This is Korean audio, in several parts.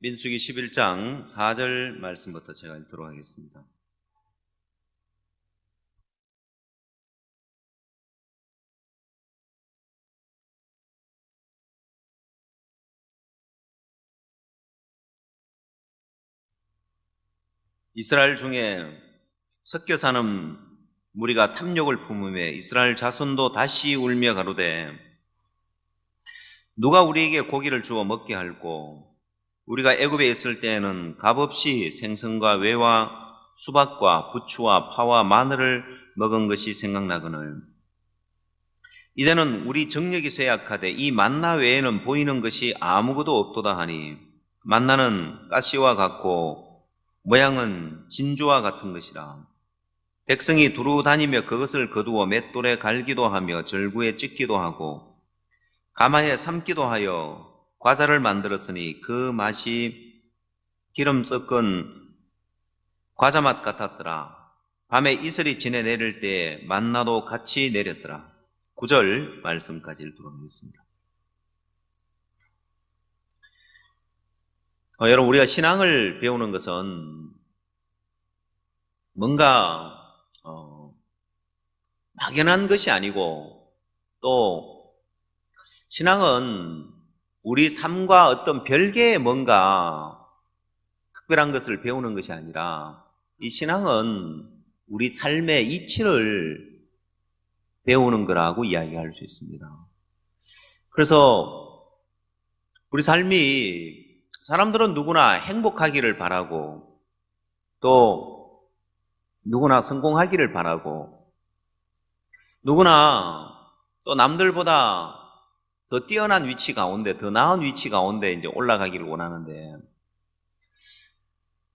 민수기 11장 4절 말씀부터 제가 읽도록 하겠습니다. 이스라엘 중에 섞여 사는 무리가 탐욕을 품으며 이스라엘 자손도 다시 울며 가로되 누가 우리에게 고기를 주어 먹게 할꼬? 우리가 애굽에 있을 때에는 값없이 생선과 외와 수박과 부추와 파와 마늘을 먹은 것이 생각나거늘 이제는 우리 정력이 쇠약하되 이 만나 외에는 보이는 것이 아무것도 없도다 하니 만나는 가시와 같고 모양은 진주와 같은 것이라. 백성이 두루 다니며 그것을 거두어 맷돌에 갈기도 하며 절구에 찢기도 하고 가마에 삶기도 하여 과자를 만들었으니 그 맛이 기름 섞은 과자 맛 같았더라. 밤에 이슬이 지내 내릴 때 만나도 같이 내렸더라. 9절 말씀까지 읽도록 하겠습니다. 여러분, 우리가 신앙을 배우는 것은 뭔가 막연한 것이 아니고, 또 신앙은 우리 삶과 어떤 별개의 뭔가 특별한 것을 배우는 것이 아니라 이 신앙은 우리 삶의 이치를 배우는 거라고 이야기할 수 있습니다. 그래서 우리 삶이 사람들은 누구나 행복하기를 바라고 또 누구나 성공하기를 바라고 누구나 또 남들보다 더 뛰어난 위치 가운데, 더 나은 위치 가운데 이제 올라가기를 원하는데,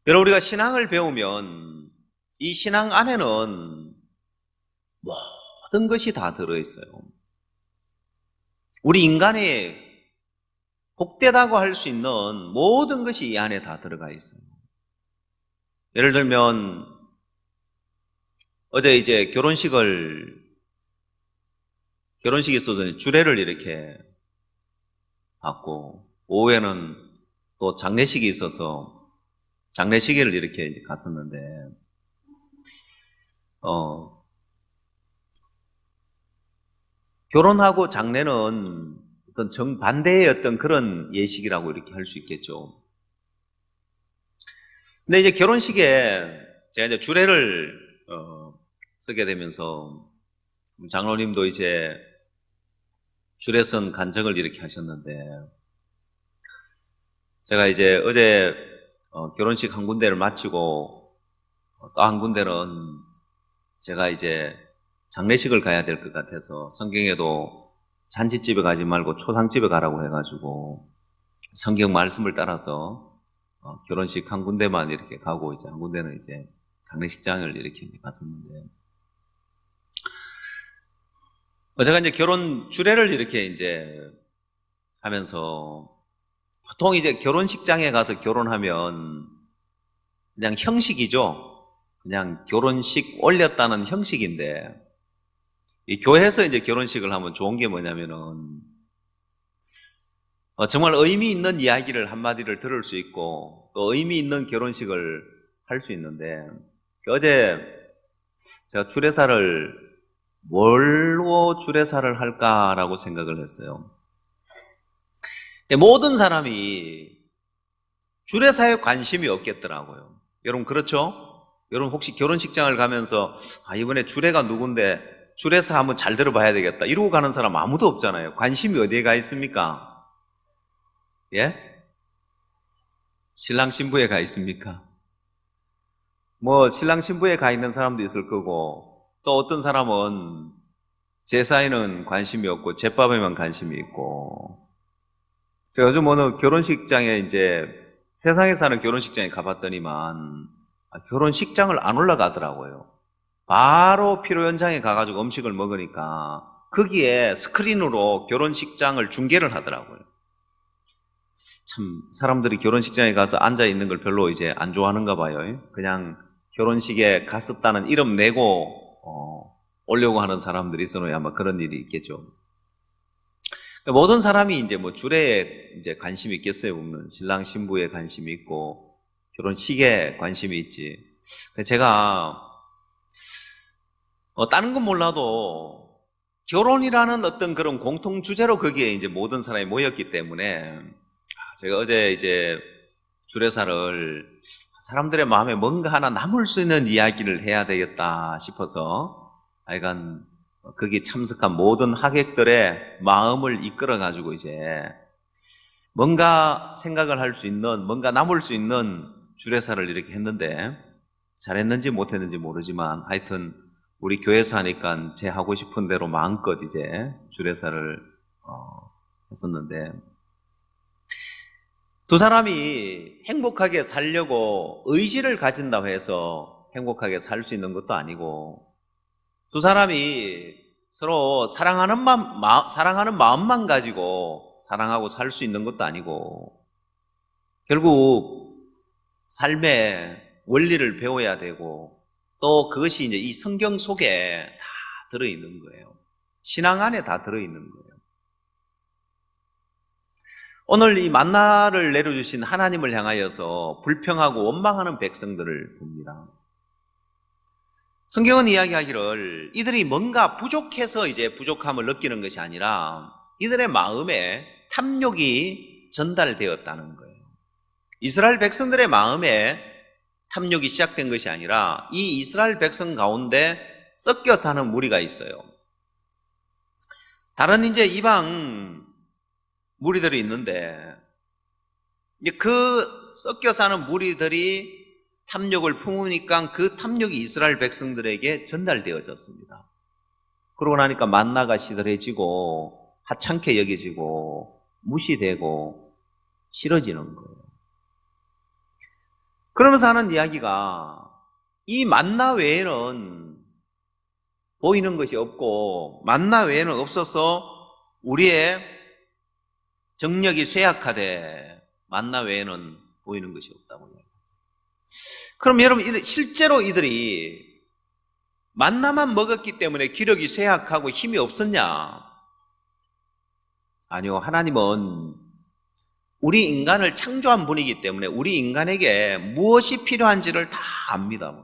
여러분, 우리가 신앙을 배우면 이 신앙 안에는 모든 것이 다 들어있어요. 우리 인간의 복되다고 할 수 있는 모든 것이 이 안에 다 들어가 있어요. 예를 들면 어제 이제 결혼식이 있어서 주례를 이렇게 받고, 오후에는 또 장례식이 있어서 장례식을 이렇게 갔었는데, 결혼하고 장례는 어떤 정반대의 어떤 그런 예식이라고 이렇게 할 수 있겠죠. 근데 이제 결혼식에 제가 이제 주례를 쓰게 되면서 장로님도 이제 주례선 간증을 이렇게 하셨는데, 제가 이제 어제 결혼식 한 군데를 마치고 또 한 군데는 제가 이제 장례식을 가야 될 것 같아서 성경에도 잔치집에 가지 말고 초상집에 가라고 해가지고 성경 말씀을 따라서 결혼식 한 군데만 이렇게 가고 이제 한 군데는 이제 장례식장을 이렇게 갔었는데, 제가 이제 결혼 주례를 이렇게 이제 하면서 보통 이제 결혼식장에 가서 결혼하면 그냥 형식이죠. 그냥 결혼식 올렸다는 형식인데, 이 교회에서 이제 결혼식을 하면 좋은 게 뭐냐면은 정말 의미 있는 이야기를 한마디를 들을 수 있고 또 의미 있는 결혼식을 할 수 있는데, 어제 제가 주례사를 뭘로 주례사를 할까라고 생각을 했어요. 모든 사람이 주례사에 관심이 없겠더라고요. 여러분 그렇죠? 여러분 혹시 결혼식장을 가면서 이번에 주례가 누군데 주례사 한번 잘 들어봐야 되겠다 이러고 가는 사람 아무도 없잖아요. 관심이 어디에 가 있습니까? 예? 신랑 신부에 가 있습니까? 뭐 신랑 신부에 가 있는 사람도 있을 거고, 또 어떤 사람은 제사에는 관심이 없고 제밥에만 관심이 있고. 제가 요즘 어느 결혼식장에 이제 세상에 사는 결혼식장에 가봤더니만 결혼식장을 안 올라가더라고요. 바로 피로 현장에 가가지고 음식을 먹으니까 거기에 스크린으로 결혼식장을 중계를 하더라고요. 참 사람들이 결혼식장에 가서 앉아 있는 걸 별로 이제 안 좋아하는가 봐요. 그냥 결혼식에 갔었다는 이름 내고 오려고 하는 사람들이 있어야 아마 그런 일이 있겠죠. 모든 사람이 이제 뭐 주례에 이제 관심이 있겠어요, 보면. 신랑 신부에 관심이 있고, 결혼식에 관심이 있지. 제가, 다른 건 몰라도, 결혼이라는 어떤 그런 공통 주제로 거기에 이제 모든 사람이 모였기 때문에, 제가 어제 이제 주례사를 사람들의 마음에 뭔가 하나 남을 수 있는 이야기를 해야 되겠다 싶어서 하여간 거기 참석한 모든 하객들의 마음을 이끌어가지고 이제 뭔가 생각을 할 수 있는, 뭔가 남을 수 있는 주례사를 이렇게 했는데 잘했는지 못했는지 모르지만 하여튼 우리 교회에서 하니까 제 하고 싶은 대로 마음껏 이제 주례사를 했었는데 두 사람이 행복하게 살려고 의지를 가진다고 해서 행복하게 살 수 있는 것도 아니고 두 사람이 서로 사랑하는 마음만 가지고 사랑하고 살 수 있는 것도 아니고 결국 삶의 원리를 배워야 되고 또 그것이 이제 이 성경 속에 다 들어있는 거예요. 신앙 안에 다 들어있는 거예요. 오늘 이 만나를 내려주신 하나님을 향하여서 불평하고 원망하는 백성들을 봅니다. 성경은 이야기하기를 이들이 뭔가 부족해서 이제 부족함을 느끼는 것이 아니라 이들의 마음에 탐욕이 전달되었다는 거예요. 이스라엘 백성들의 마음에 탐욕이 시작된 것이 아니라 이 이스라엘 백성 가운데 섞여 사는 무리가 있어요. 다른 이제 이방 무리들이 있는데 그 섞여 사는 무리들이 탐욕을 품으니까 그 탐욕이 이스라엘 백성들에게 전달되어졌습니다. 그러고 나니까 만나가 시들해지고 하찮게 여겨지고 무시되고 싫어지는 거예요. 그러면서 하는 이야기가 이 만나 외에는 보이는 것이 없고 만나 외에는 없어서 우리의 정력이 쇠약하되 만나 외에는 보이는 것이 없다고 해요. 그럼 여러분 실제로 이들이 만나만 먹었기 때문에 기력이 쇠약하고 힘이 없었냐? 아니요. 하나님은 우리 인간을 창조한 분이기 때문에 우리 인간에게 무엇이 필요한지를 다 압니다.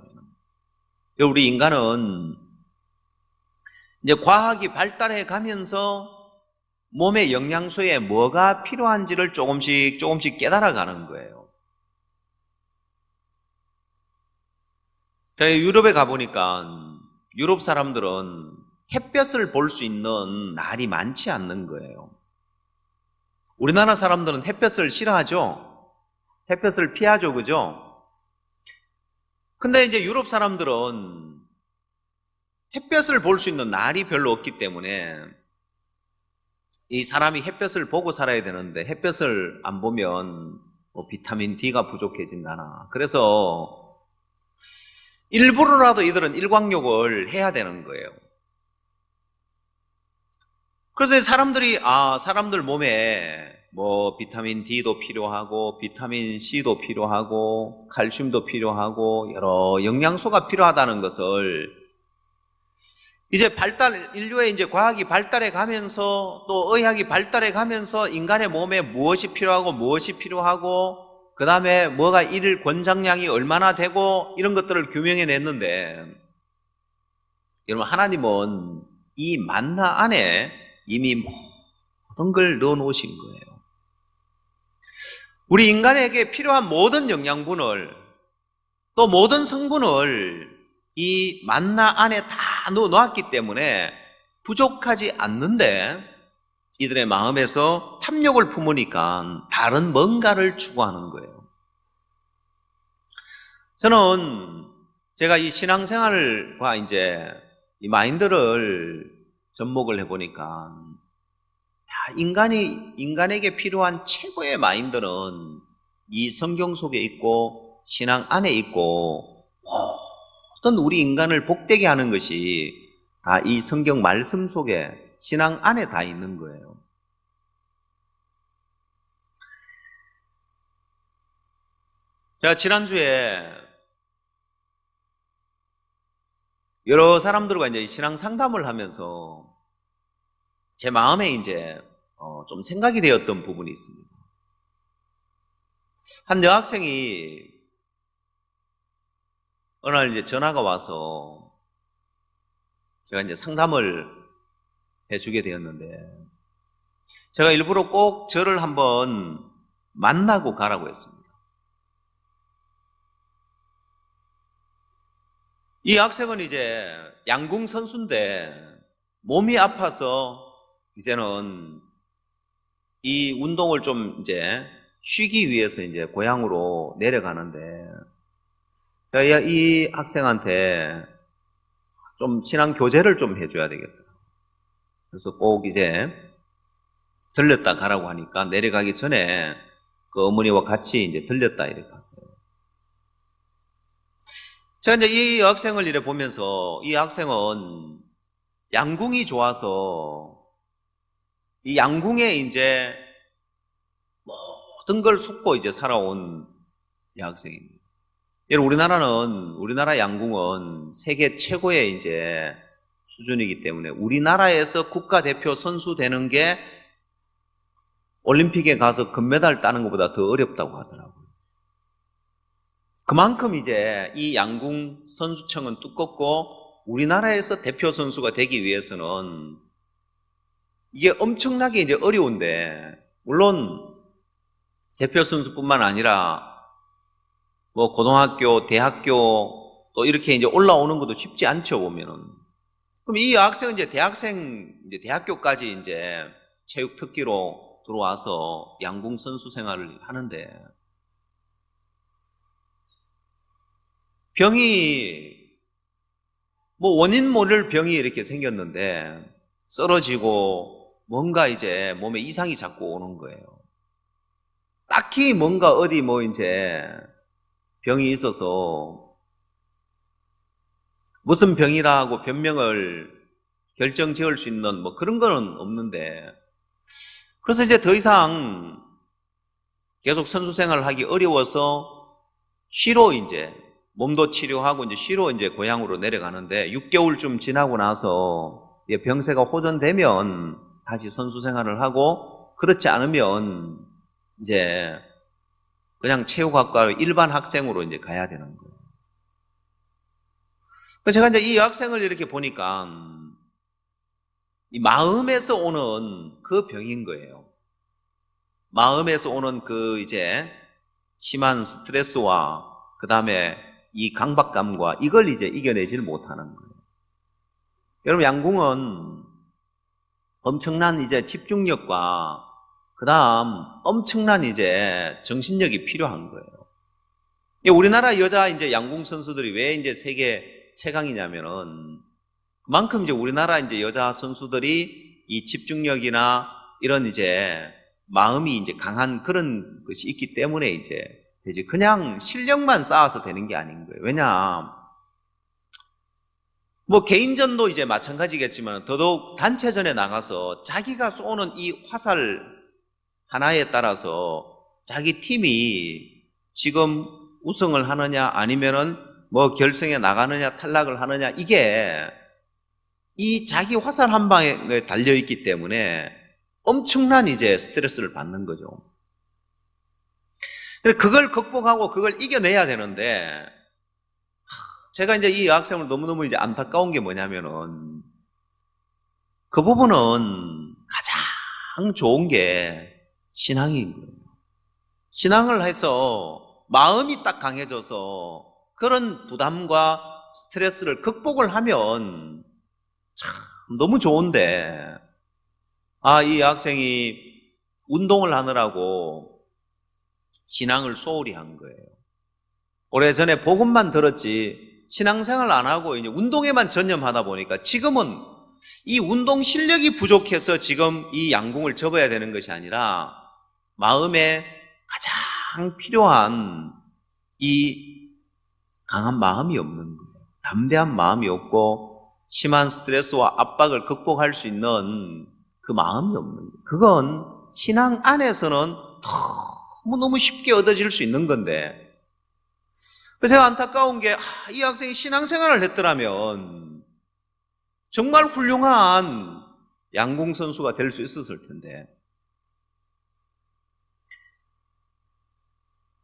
우리 인간은 이제 과학이 발달해 가면서 몸의 영양소에 뭐가 필요한지를 조금씩 깨달아가는 거예요. 제가 유럽에 가보니까 유럽 사람들은 햇볕을 볼 수 있는 날이 많지 않는 거예요. 우리나라 사람들은 햇볕을 싫어하죠? 햇볕을 피하죠, 그죠? 근데 이제 유럽 사람들은 햇볕을 볼 수 있는 날이 별로 없기 때문에 이 사람이 햇볕을 보고 살아야 되는데 햇볕을 안 보면 비타민 D가 부족해진다나 그래서 일부러라도 이들은 일광욕을 해야 되는 거예요. 그래서 사람들 몸에 비타민 D도 필요하고 비타민 C도 필요하고 칼슘도 필요하고 여러 영양소가 필요하다는 것을 이제 인류의 이제 과학이 발달해 가면서 또 의학이 발달해 가면서 인간의 몸에 무엇이 필요하고 그 다음에 뭐가 일 권장량이 얼마나 되고 이런 것들을 규명해 냈는데 여러분 하나님은 이 만나 안에 이미 모든 걸 넣어 놓으신 거예요. 우리 인간에게 필요한 모든 영양분을 또 모든 성분을 이 만나 안에 다 넣어 놓았기 때문에 부족하지 않는데 이들의 마음에서 탐욕을 품으니까 다른 뭔가를 추구하는 거예요. 저는 제가 이 신앙생활과 이제 이 마인드를 접목을 해보니까 인간에게 필요한 최고의 마인드는 이 성경 속에 있고 신앙 안에 있고 어떤 우리 인간을 복되게 하는 것이 다 이 성경 말씀 속에 신앙 안에 다 있는 거예요. 제가 지난주에 여러 사람들과 이제 신앙 상담을 하면서 제 마음에 이제 좀 생각이 되었던 부분이 있습니다. 한 여학생이 어느 날 이제 전화가 와서 제가 이제 상담을 해주게 되었는데, 제가 일부러 꼭 저를 한번 만나고 가라고 했습니다. 이 학생은 이제 양궁 선수인데 몸이 아파서 이제는 이 운동을 좀 이제 쉬기 위해서 이제 고향으로 내려가는데, 제가 이 학생한테 좀 신앙 교제를 좀 해줘야 되겠다. 그래서 꼭 이제 들렸다 가라고 하니까 내려가기 전에 그 어머니와 같이 이제 들렸다 이렇게 갔어요. 제가 이제 이 학생을 이래 보면서, 이 학생은 양궁이 좋아서 이 양궁에 이제 모든 걸 쏟고 이제 살아온 이 학생입니다. 여러분, 우리나라 양궁은 세계 최고의 이제 수준이기 때문에 우리나라에서 국가대표 선수 되는 게 올림픽에 가서 금메달 따는 것보다 더 어렵다고 하더라고요. 그만큼 이제 이 양궁 선수층은 두껍고, 우리나라에서 대표 선수가 되기 위해서는 이게 엄청나게 이제 어려운데, 물론 대표 선수뿐만 아니라 뭐 고등학교, 대학교 또 이렇게 이제 올라오는 것도 쉽지 않죠, 보면은. 그럼 이 학생은 이제 대학교까지 이제 체육 특기로 들어와서 양궁 선수 생활을 하는데, 병이 뭐 원인 모를 병이 이렇게 생겼는데, 쓰러지고 뭔가 이제 몸에 이상이 자꾸 오는 거예요. 딱히 뭔가 어디 뭐 이제 병이 있어서 무슨 병이라고 변명을 결정 지을 수 있는 뭐 그런 거는 없는데, 그래서 이제 더 이상 계속 선수 생활을 하기 어려워서 쉬러 이제 몸도 치료하고 이제 쉬러 이제 고향으로 내려가는데, 6개월쯤 지나고 나서 병세가 호전되면 다시 선수 생활을 하고, 그렇지 않으면 이제 그냥 체육학과 일반 학생으로 이제 가야 되는 거예요. 그래서 제가 이제 이 학생을 이렇게 보니까 이 마음에서 오는 그 병인 거예요. 마음에서 오는 그 이제 심한 스트레스와 그 다음에 이 강박감과 이걸 이제 이겨내질 못하는 거예요. 여러분, 양궁은 엄청난 이제 집중력과 그 다음 엄청난 이제 정신력이 필요한 거예요. 우리나라 여자 이제 양궁 선수들이 왜 이제 세계 최강이냐면은, 그만큼 이제 우리나라 이제 여자 선수들이 이 집중력이나 이런 이제 마음이 이제 강한 그런 것이 있기 때문에 이제 되지, 그냥 실력만 쌓아서 되는 게 아닌 거예요. 왜냐, 뭐 개인전도 이제 마찬가지겠지만 더더욱 단체전에 나가서 자기가 쏘는 이 화살 하나에 따라서 자기 팀이 지금 우승을 하느냐 아니면은 뭐 결승에 나가느냐 탈락을 하느냐, 이게 이 자기 화살 한 방에 달려있기 때문에 엄청난 이제 스트레스를 받는 거죠. 그걸 극복하고 그걸 이겨내야 되는데, 제가 이제 이 학생을 너무너무 이제 안타까운 게 뭐냐면은, 그 부분은 가장 좋은 게 신앙인 거예요. 신앙을 해서 마음이 딱 강해져서 그런 부담과 스트레스를 극복을 하면 참 너무 좋은데, 이 학생이 운동을 하느라고 신앙을 소홀히 한 거예요. 오래전에 복음만 들었지 신앙생활 안 하고 이제 운동에만 전념하다 보니까 지금은 이 운동 실력이 부족해서 지금 이 양궁을 접어야 되는 것이 아니라, 마음에 가장 필요한 이 강한 마음이 없는 거예요. 담대한 마음이 없고 심한 스트레스와 압박을 극복할 수 있는 그 마음이 없는 거예요. 그건 신앙 안에서는 너무 쉽게 얻어질 수 있는 건데, 그래서 제가 안타까운 게, 이 학생이 신앙생활을 했더라면 정말 훌륭한 양궁 선수가 될 수 있었을 텐데,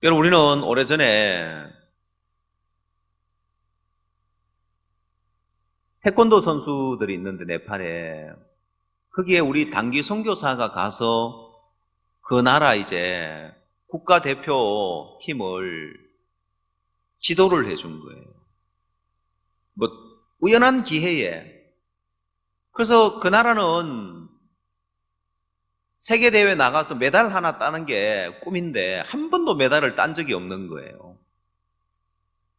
여러분, 우리는 오래전에 태권도 선수들이 있는데, 네팔에. 거기에 우리 단기 선교사가 가서 그 나라 이제 국가대표 팀을 지도를 해준 거예요. 뭐, 우연한 기회에. 그래서 그 나라는 세계대회 나가서 메달 하나 따는 게 꿈인데 한 번도 메달을 딴 적이 없는 거예요.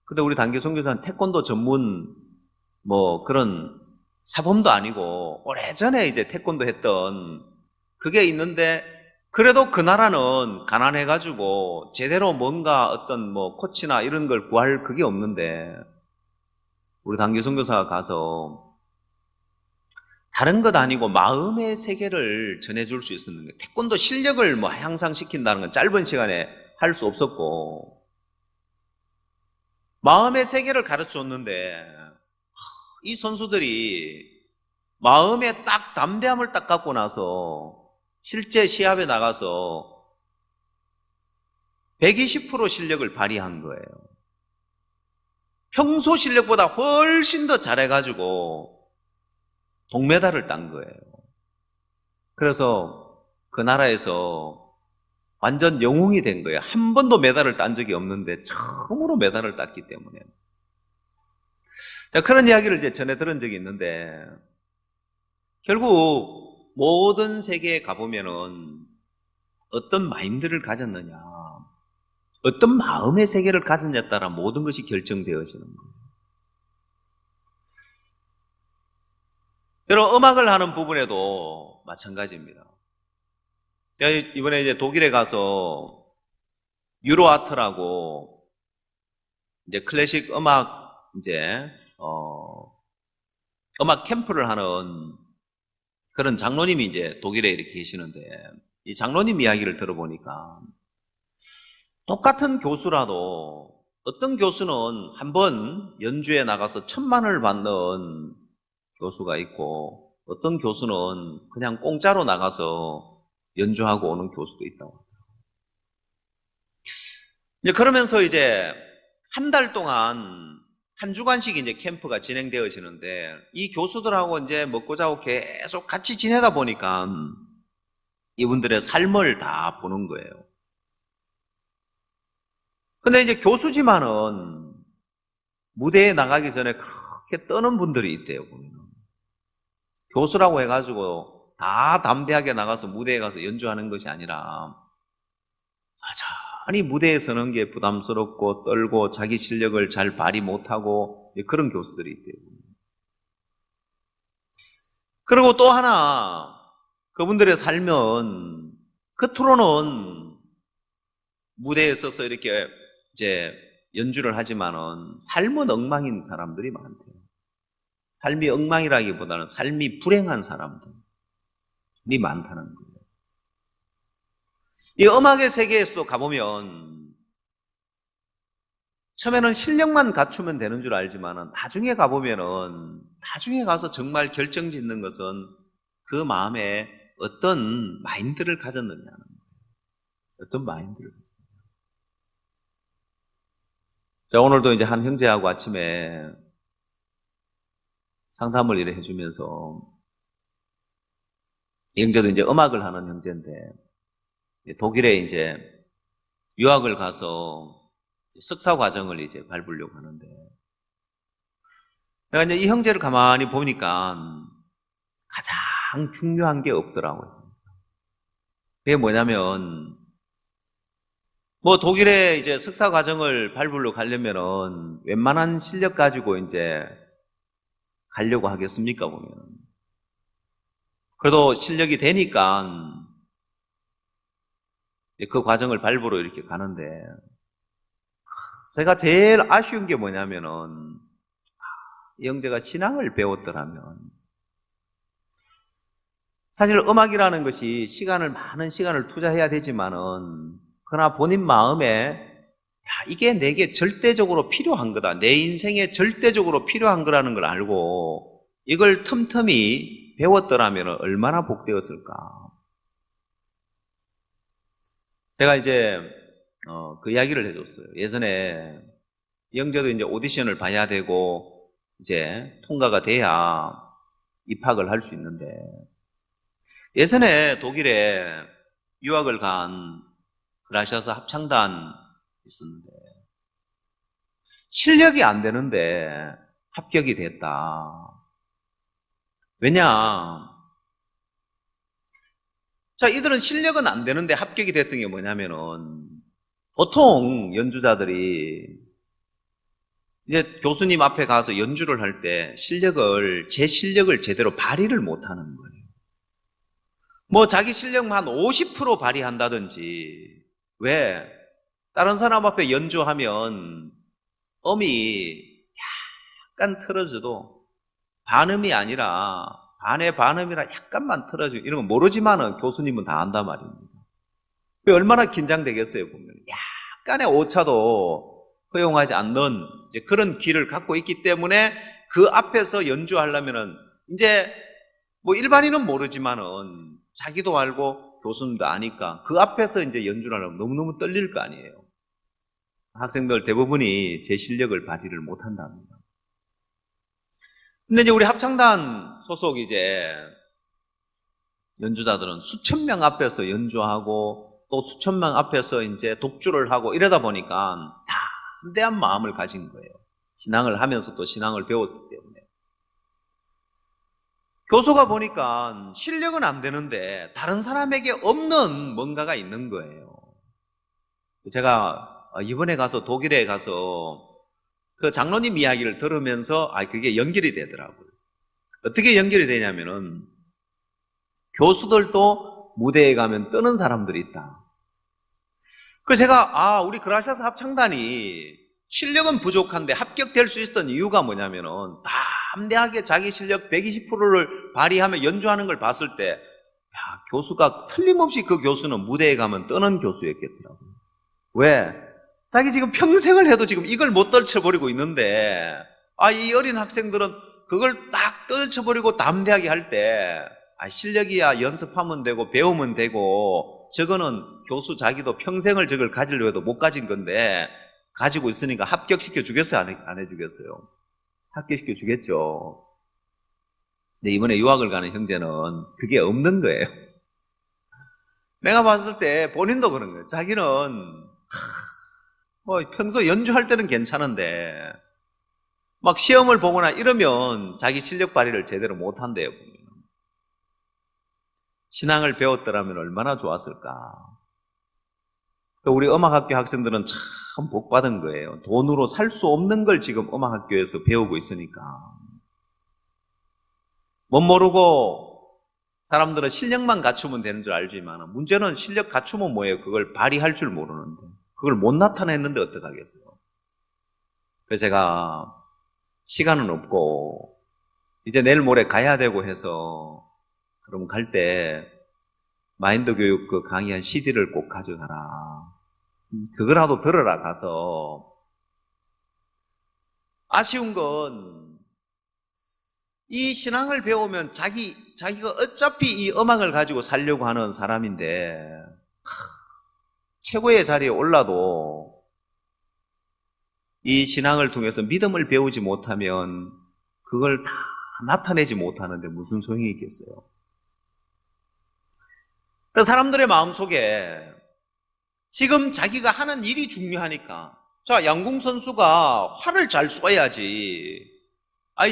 근데 우리 단기 선교사는 태권도 전문 뭐 그런 사범도 아니고 오래전에 이제 태권도 했던 그게 있는데 그래도 그 나라는 가난해가지고 제대로 뭔가 어떤 뭐 코치나 이런 걸 구할 그게 없는데 우리 단기 선교사가 가서 다른 것 아니고 마음의 세계를 전해줄 수 있었는데 태권도 실력을 뭐 향상시킨다는 건 짧은 시간에 할 수 없었고 마음의 세계를 가르쳐줬는데 이 선수들이 마음에 딱 담대함을 딱 갖고 나서 실제 시합에 나가서 120% 실력을 발휘한 거예요. 평소 실력보다 훨씬 더 잘해가지고 동메달을 딴 거예요. 그래서 그 나라에서 완전 영웅이 된 거예요. 한 번도 메달을 딴 적이 없는데 처음으로 메달을 땄기 때문에. 그런 이야기를 이제 전에 들은 적이 있는데 결국 모든 세계에 가보면은 어떤 마인드를 가졌느냐, 어떤 마음의 세계를 가졌냐에 따라 모든 것이 결정되어지는 거예요. 여러분, 음악을 하는 부분에도 마찬가지입니다. 제가 이번에 이제 독일에 가서 유로아트라고 이제 클래식 음악 음악 캠프를 하는 그런 장로님이 이제 독일에 이렇게 계시는데 이 장로님 이야기를 들어보니까 똑같은 교수라도 어떤 교수는 한번 연주에 나가서 1,000만 원을 받는 교수가 있고 어떤 교수는 그냥 공짜로 나가서 연주하고 오는 교수도 있다고 합니다. 이제 그러면서 이제 한 달 동안 한 주간씩 이제 캠프가 진행되어지는데 이 교수들하고 이제 먹고 자고 계속 같이 지내다 보니까 이분들의 삶을 다 보는 거예요. 근데 이제 교수지만은 무대에 나가기 전에 그렇게 떠는 분들이 있대요, 보면. 교수라고 해가지고 다 담대하게 나가서 무대에 가서 연주하는 것이 아니라 여전히 무대에 서는 게 부담스럽고 떨고 자기 실력을 잘 발휘 못하고 그런 교수들이 있대요. 그리고 또 하나 그분들의 삶은 겉으로는 무대에 서서 이렇게 이제 연주를 하지만은 삶은 엉망인 사람들이 많대요. 삶이 엉망이라기보다는 삶이 불행한 사람들이 많다는 거예요. 이 음악의 세계에서도 가보면 처음에는 실력만 갖추면 되는 줄 알지만은 나중에 가보면은 나중에 가서 정말 결정짓는 것은 그 마음에 어떤 마인드를 가졌느냐는 거예요. 어떤 마인드를 가졌느냐. 자, 오늘도 이제 한 형제하고 아침에 상담을 이래 해주면서 이 형제도 이제 음악을 하는 형제인데 독일에 이제 유학을 가서 석사 과정을 이제 밟으려고 하는데 내가 이제 이 형제를 가만히 보니까 가장 중요한 게 없더라고요. 그게 뭐냐면 뭐 독일에 이제 석사 과정을 밟으러 가려면은 웬만한 실력 가지고 이제 가려고 하겠습니까, 보면. 그래도 실력이 되니까 그 과정을 밟으러 이렇게 가는데 제가 제일 아쉬운 게 뭐냐면은 이 형제가 신앙을 배웠더라면 사실 음악이라는 것이 많은 시간을 투자해야 되지만은 그러나 본인 마음에 이게 내게 절대적으로 필요한 거다. 내 인생에 절대적으로 필요한 거라는 걸 알고 이걸 틈틈이 배웠더라면 얼마나 복되었을까. 제가 이제 그 이야기를 해줬어요. 예전에 영재도 이제 오디션을 봐야 되고 이제 통과가 돼야 입학을 할 수 있는데, 예전에 독일에 유학을 간 그라시아스 합창단 있었는데 실력이 안 되는데 합격이 됐다. 왜냐? 자, 이들은 실력은 안 되는데 합격이 됐던 게 뭐냐면은, 보통 연주자들이 이제 교수님 앞에 가서 연주를 할 때 제 실력을 제대로 발휘를 못 하는 거예요. 뭐 자기 실력만 한 50% 발휘한다든지, 왜? 다른 사람 앞에 연주하면 음이 약간 틀어져도 반음이 아니라 반의 반음이라 약간만 틀어지고 이런 거 모르지만은 교수님은 다 안단 말입니다. 얼마나 긴장되겠어요, 보면. 약간의 오차도 허용하지 않는 이제 그런 귀를 갖고 있기 때문에 그 앞에서 연주하려면은 이제 뭐 일반인은 모르지만은 자기도 알고 교수님도 아니까 그 앞에서 이제 연주를 하려면 너무너무 떨릴 거 아니에요. 학생들 대부분이 제 실력을 발휘를 못 한답니다. 근데 이제 우리 합창단 소속 이제 연주자들은 수천 명 앞에서 연주하고 또 수천 명 앞에서 이제 독주를 하고 이러다 보니까 담대한 마음을 가진 거예요. 신앙을 하면서 또 신앙을 배웠기 때문에. 교수가 보니까 실력은 안 되는데 다른 사람에게 없는 뭔가가 있는 거예요. 제가 이번에 가서 독일에 가서 그 장로님 이야기를 들으면서 그게 연결이 되더라고요. 어떻게 연결이 되냐면은 교수들도 무대에 가면 뜨는 사람들이 있다. 그래서 제가 우리 그라시아스 합창단이 실력은 부족한데 합격될 수 있었던 이유가 뭐냐면은 담대하게 자기 실력 120%를 발휘하며 연주하는 걸 봤을 때 교수가 틀림없이 그 교수는 무대에 가면 뜨는 교수였겠더라고요. 왜? 자기 지금 평생을 해도 지금 이걸 못 떨쳐버리고 있는데 이 어린 학생들은 그걸 딱 떨쳐버리고 담대하게 할 때 실력이야 연습하면 되고 배우면 되고 저거는 교수 자기도 평생을 저걸 가지려고 해도 못 가진 건데 가지고 있으니까 합격시켜 주겠어요? 안 해주겠어요? 합격시켜 주겠죠. 근데 이번에 유학을 가는 형제는 그게 없는 거예요. 내가 봤을 때 본인도 그런 거예요. 자기는 뭐 평소 연주할 때는 괜찮은데 막 시험을 보거나 이러면 자기 실력 발휘를 제대로 못 한대요. 신앙을 배웠더라면 얼마나 좋았을까. 우리 음악학교 학생들은 참 복받은 거예요. 돈으로 살 수 없는 걸 지금 음악학교에서 배우고 있으니까. 못 모르고 사람들은 실력만 갖추면 되는 줄 알지만 문제는 실력 갖추면 뭐예요? 그걸 발휘할 줄 모르는데 그걸 못 나타냈는데 어떡하겠어요. 그래서 제가 시간은 없고 이제 내일 모레 가야 되고 해서 그럼 갈 때 마인드 교육 그 강의한 CD를 꼭 가져가라. 그거라도 들으라 가서. 아쉬운 건 이 신앙을 배우면 자기가 어차피 이 음악을 가지고 살려고 하는 사람인데 최고의 자리에 올라도 이 신앙을 통해서 믿음을 배우지 못하면 그걸 다 나타내지 못하는데 무슨 소용이 있겠어요. 그래서 사람들의 마음속에 지금 자기가 하는 일이 중요하니까 양궁 선수가 활을 잘 쏘야지.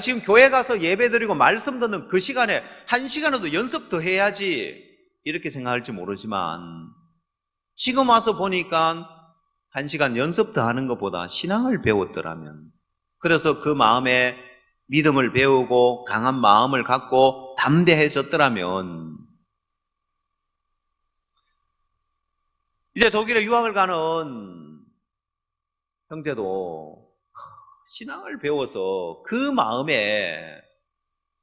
지금 교회 가서 예배 드리고 말씀 듣는 그 시간에 1시간이라도 연습 더 해야지 이렇게 생각할지 모르지만 지금 와서 보니까 1시간 연습 더 하는 것보다 신앙을 배웠더라면, 그래서 그 마음에 믿음을 배우고 강한 마음을 갖고 담대해졌더라면 이제 독일에 유학을 가는 형제도 신앙을 배워서 그 마음에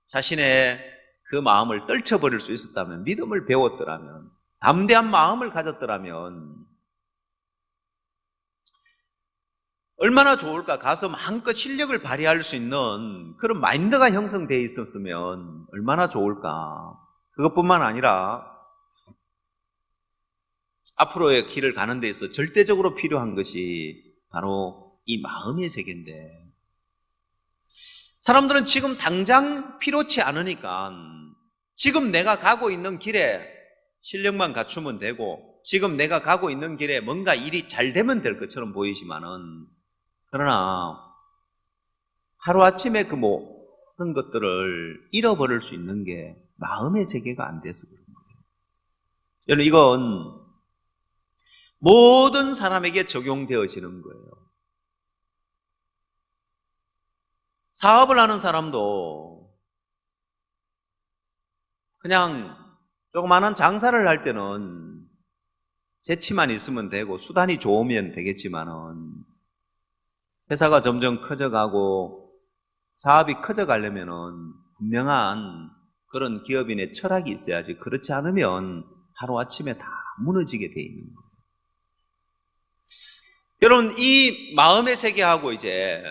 자신의 그 마음을 떨쳐버릴 수 있었다면, 믿음을 배웠더라면, 담대한 마음을 가졌더라면 얼마나 좋을까. 가서 마음껏 실력을 발휘할 수 있는 그런 마인드가 형성되어 있었으면 얼마나 좋을까. 그것뿐만 아니라 앞으로의 길을 가는 데 있어 절대적으로 필요한 것이 바로 이 마음의 세계인데, 사람들은 지금 당장 필요치 않으니까 지금 내가 가고 있는 길에 실력만 갖추면 되고 지금 내가 가고 있는 길에 뭔가 일이 잘 되면 될 것처럼 보이지만은, 그러나 하루아침에 그 모든 것들을 잃어버릴 수 있는 게 마음의 세계가 안 돼서 그런 거예요. 여러분, 이건 모든 사람에게 적용되어지는 거예요. 사업을 하는 사람도 그냥 조그마한 장사를 할 때는 재치만 있으면 되고 수단이 좋으면 되겠지만은, 회사가 점점 커져가고 사업이 커져가려면은 분명한 그런 기업인의 철학이 있어야지, 그렇지 않으면 하루아침에 다 무너지게 돼 있는 거예요. 여러분, 이 마음의 세계하고 이제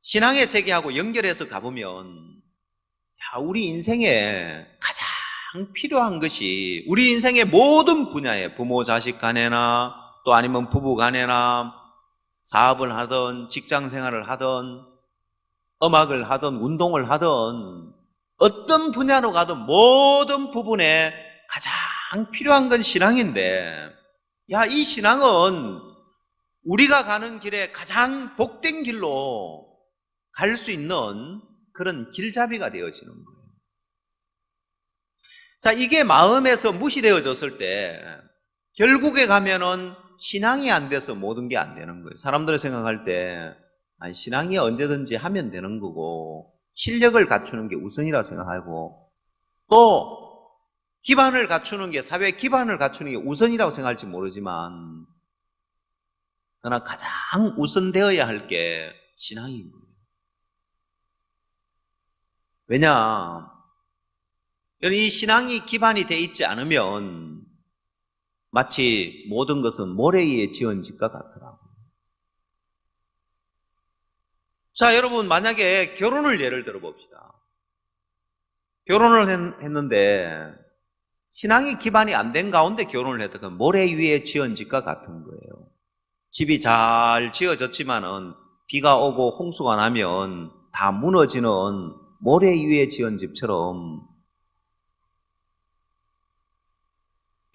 신앙의 세계하고 연결해서 가보면, 우리 인생에 가장 필요한 것이, 우리 인생의 모든 분야에, 부모 자식 간에나 또 아니면 부부 간에나 사업을 하든 직장 생활을 하든 음악을 하든 운동을 하든 어떤 분야로 가든 모든 부분에 가장 필요한 건 신앙인데, 이 신앙은 우리가 가는 길에 가장 복된 길로 갈 수 있는 그런 길잡이가 되어지는 거예요. 자, 이게 마음에서 무시되어졌을 때 결국에 가면은 신앙이 안 돼서 모든 게 안 되는 거예요. 사람들이 생각할 때 신앙이 언제든지 하면 되는 거고 실력을 갖추는 게 우선이라고 생각하고, 또 기반을 갖추는 게, 사회 기반을 갖추는 게 우선이라고 생각할지 모르지만, 그러나 가장 우선되어야 할 게 신앙인 거예요. 왜냐? 이 신앙이 기반이 돼 있지 않으면 마치 모든 것은 모래 위에 지은 집과 같더라고요. 자, 여러분, 만약에 결혼을 예를 들어 봅시다. 결혼을 했는데 신앙이 기반이 안 된 가운데 결혼을 했다. 그럼 모래 위에 지은 집과 같은 거예요. 집이 잘 지어졌지만은 비가 오고 홍수가 나면 다 무너지는 모래 위에 지은 집처럼,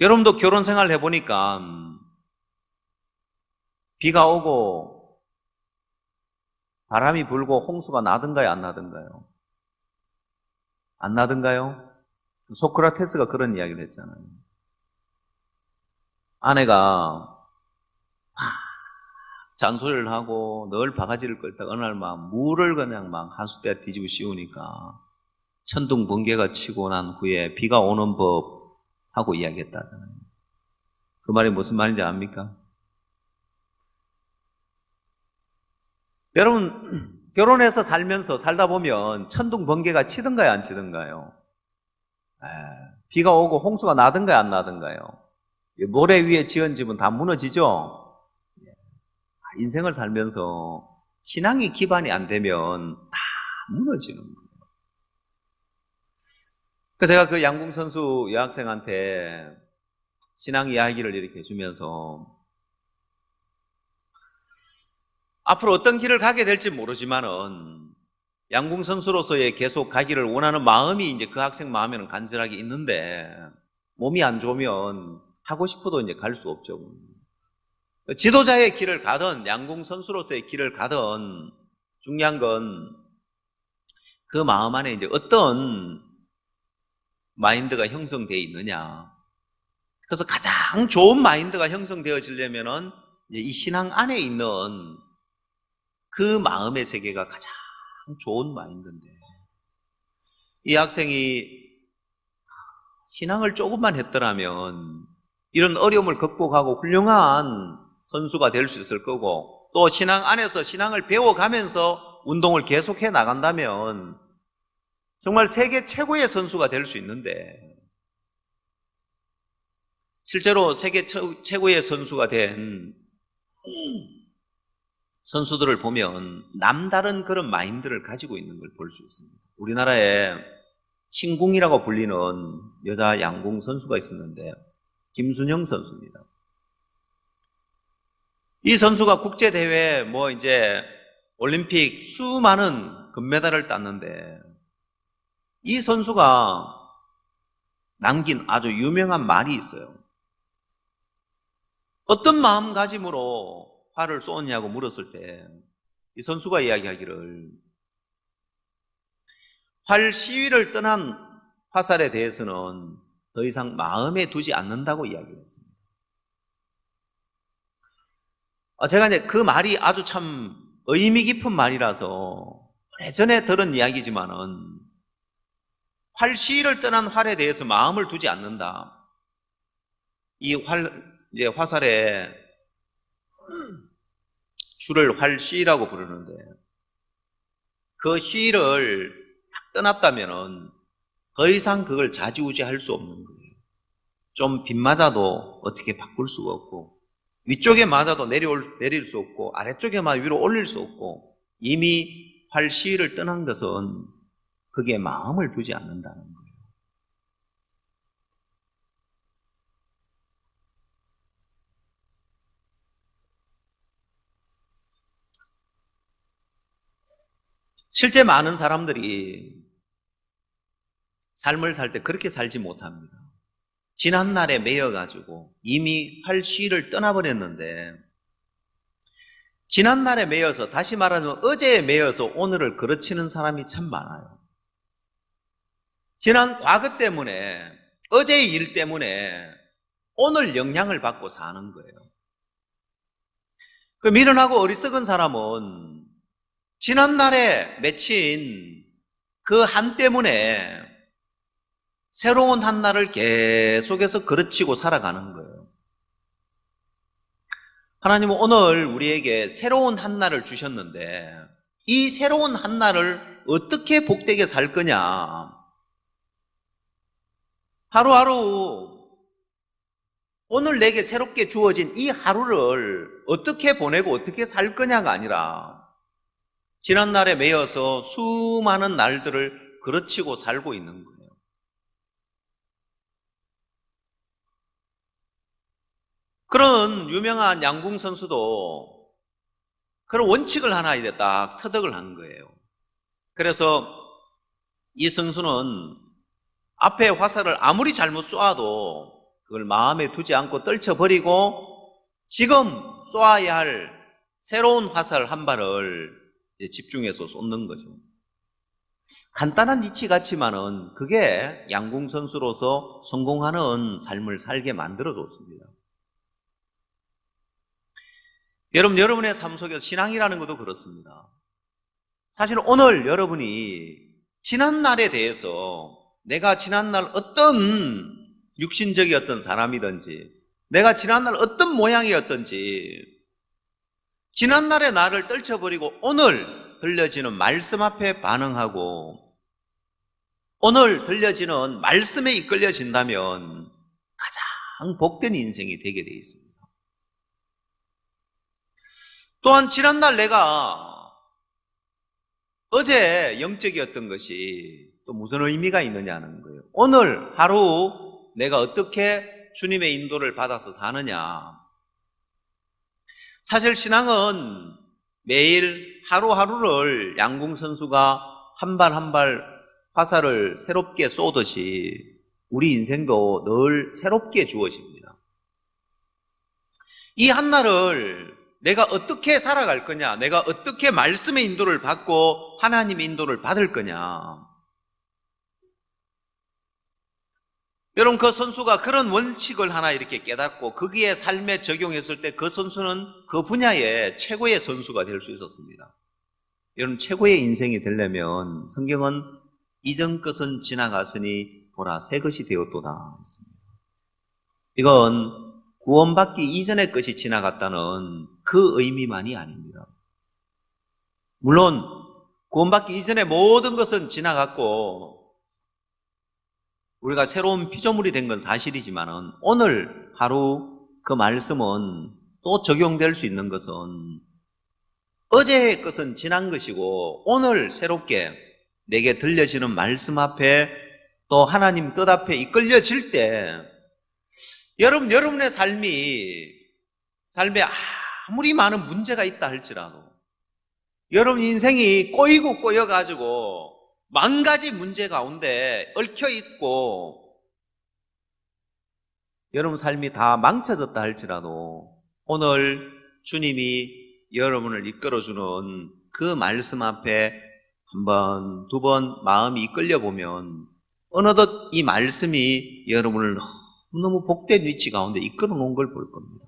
여러분도 결혼 생활 해보니까 비가 오고 바람이 불고 홍수가 나든가요, 안 나든가요? 안 나든가요? 소크라테스가 그런 이야기를 했잖아요. 아내가 잔소리를 하고 늘 바가지를 끌다가 어느 날 막 물을 그냥 막 한수대에 뒤집어 씌우니까 천둥 번개가 치고 난 후에 비가 오는 법 하고 이야기했다잖아요. 그 말이 무슨 말인지 압니까? 여러분, 결혼해서 살다 보면 천둥 번개가 치든가요, 안 치든가요? 비가 오고 홍수가 나든가요, 안 나든가요? 모래 위에 지은 집은 다 무너지죠? 인생을 살면서 신앙이 기반이 안 되면 다 무너지는 거예요. 제가 그 양궁 선수 여학생한테 신앙 이야기를 이렇게 해주면서, 앞으로 어떤 길을 가게 될지 모르지만은 양궁 선수로서의 계속 가기를 원하는 마음이 이제 그 학생 마음에는 간절하게 있는데, 몸이 안 좋으면 하고 싶어도 이제 갈 수 없죠. 지도자의 길을 가든 양궁 선수로서의 길을 가든 중요한 건 그 마음 안에 이제 어떤 마인드가 형성되어 있느냐. 그래서 가장 좋은 마인드가 형성되어지려면은 이 신앙 안에 있는 그 마음의 세계가 가장 좋은 마인드인데, 이 학생이 신앙을 조금만 했더라면 이런 어려움을 극복하고 훌륭한 선수가 될 수 있을 거고, 또 신앙 안에서 신앙을 배워가면서 운동을 계속해 나간다면 정말 세계 최고의 선수가 될 수 있는데, 실제로 세계 최고의 선수가 된 선수들을 보면 남다른 그런 마인드를 가지고 있는 걸 볼 수 있습니다. 우리나라에 신궁이라고 불리는 여자 양궁 선수가 있었는데, 김순영 선수입니다. 이 선수가 국제대회 이제 올림픽 수많은 금메달을 땄는데 이 선수가 남긴 아주 유명한 말이 있어요. 어떤 마음가짐으로 활을 쏘느냐고 물었을 때 이 선수가 이야기하기를 활 시위를 떠난 화살에 대해서는 더 이상 마음에 두지 않는다고 이야기했습니다. 제가 이제 그 말이 아주 참 의미 깊은 말이라서 예전에 들은 이야기지만은 활 시위를 떠난 활에 대해서 마음을 두지 않는다. 이 이제 화살에 줄을 활 시위라고 부르는데 그 시위를 딱 떠났다면은 더 이상 그걸 좌지우지할 수 없는 거예요. 좀 빗맞아도 어떻게 바꿀 수가 없고 위쪽에 맞아도 내릴 수 없고 아래쪽에 맞아 위로 올릴 수 없고 이미 활 시위를 떠난 것은 그게 마음을 두지 않는다는 거예요. 실제 많은 사람들이 삶을 살 때 그렇게 살지 못합니다. 지난날에 매여가지고 이미 활 시위를 떠나버렸는데 지난날에 매여서 다시 말하면 어제에 매여서 오늘을 그르치는 사람이 참 많아요. 지난 과거 때문에 어제의 일 때문에 오늘 영향을 받고 사는 거예요. 그 미련하고 어리석은 사람은 지난날에 맺힌 그 한 때문에 새로운 한 날을 계속해서 그르치고 살아가는 거예요. 하나님은 오늘 우리에게 새로운 한 날을 주셨는데 이 새로운 한 날을 어떻게 복되게 살 거냐? 하루하루 오늘 내게 새롭게 주어진 이 하루를 어떻게 보내고 어떻게 살 거냐가 아니라 지난날에 매여서 수많은 날들을 그르치고 살고 있는 거예요. 그런 유명한 양궁 선수도 그런 원칙을 하나 이제 딱 터득을 한 거예요. 그래서 이 선수는 앞에 화살을 아무리 잘못 쏘아도 그걸 마음에 두지 않고 떨쳐버리고 지금 쏘아야 할 새로운 화살 한 발을 집중해서 쏟는 거죠. 간단한 이치 같지만은 그게 양궁 선수로서 성공하는 삶을 살게 만들어줬습니다. 여러분의 삶 속에서 신앙이라는 것도 그렇습니다. 사실 오늘 여러분이 지난날에 대해서 내가 지난날 어떤 육신적이었던 사람이든지 내가 지난날 어떤 모양이었든지 지난날의 나를 떨쳐버리고 오늘 들려지는 말씀 앞에 반응하고 오늘 들려지는 말씀에 이끌려진다면 가장 복된 인생이 되게 되어 있습니다. 또한 지난날 내가 어제 영적이었던 것이 또 무슨 의미가 있느냐는 거예요. 오늘 하루 내가 어떻게 주님의 인도를 받아서 사느냐. 사실 신앙은 매일 하루하루를 양궁 선수가 한 발 한 발 화살을 새롭게 쏘듯이 우리 인생도 늘 새롭게 주어집니다. 이 한날을 내가 어떻게 살아갈 거냐, 내가 어떻게 말씀의 인도를 받고 하나님의 인도를 받을 거냐. 여러분, 그 선수가 그런 원칙을 하나 이렇게 깨닫고 거기에 삶에 적용했을 때 그 선수는 그 분야의 최고의 선수가 될 수 있었습니다. 여러분, 최고의 인생이 되려면 성경은 이전 것은 지나갔으니 보라 새 것이 되었도다 했습니다. 이건 구원받기 이전의 것이 지나갔다는 그 의미만이 아닙니다. 물론 구원받기 이전의 모든 것은 지나갔고 우리가 새로운 피조물이 된 건 사실이지만은 오늘 하루 그 말씀은 또 적용될 수 있는 것은 어제의 것은 지난 것이고 오늘 새롭게 내게 들려지는 말씀 앞에 또 하나님 뜻 앞에 이끌려질 때 여러분의 삶에 아무리 많은 문제가 있다 할지라도, 여러분 인생이 꼬이고 꼬여가지고 만 가지 문제 가운데 얽혀 있고 여러분 삶이 다 망쳐졌다 할지라도 오늘 주님이 여러분을 이끌어주는 그 말씀 앞에 한 번, 두 번 마음이 이끌려 보면 어느덧 이 말씀이 여러분을 너무 복된 위치 가운데 이끌어 놓은 걸 볼 겁니다.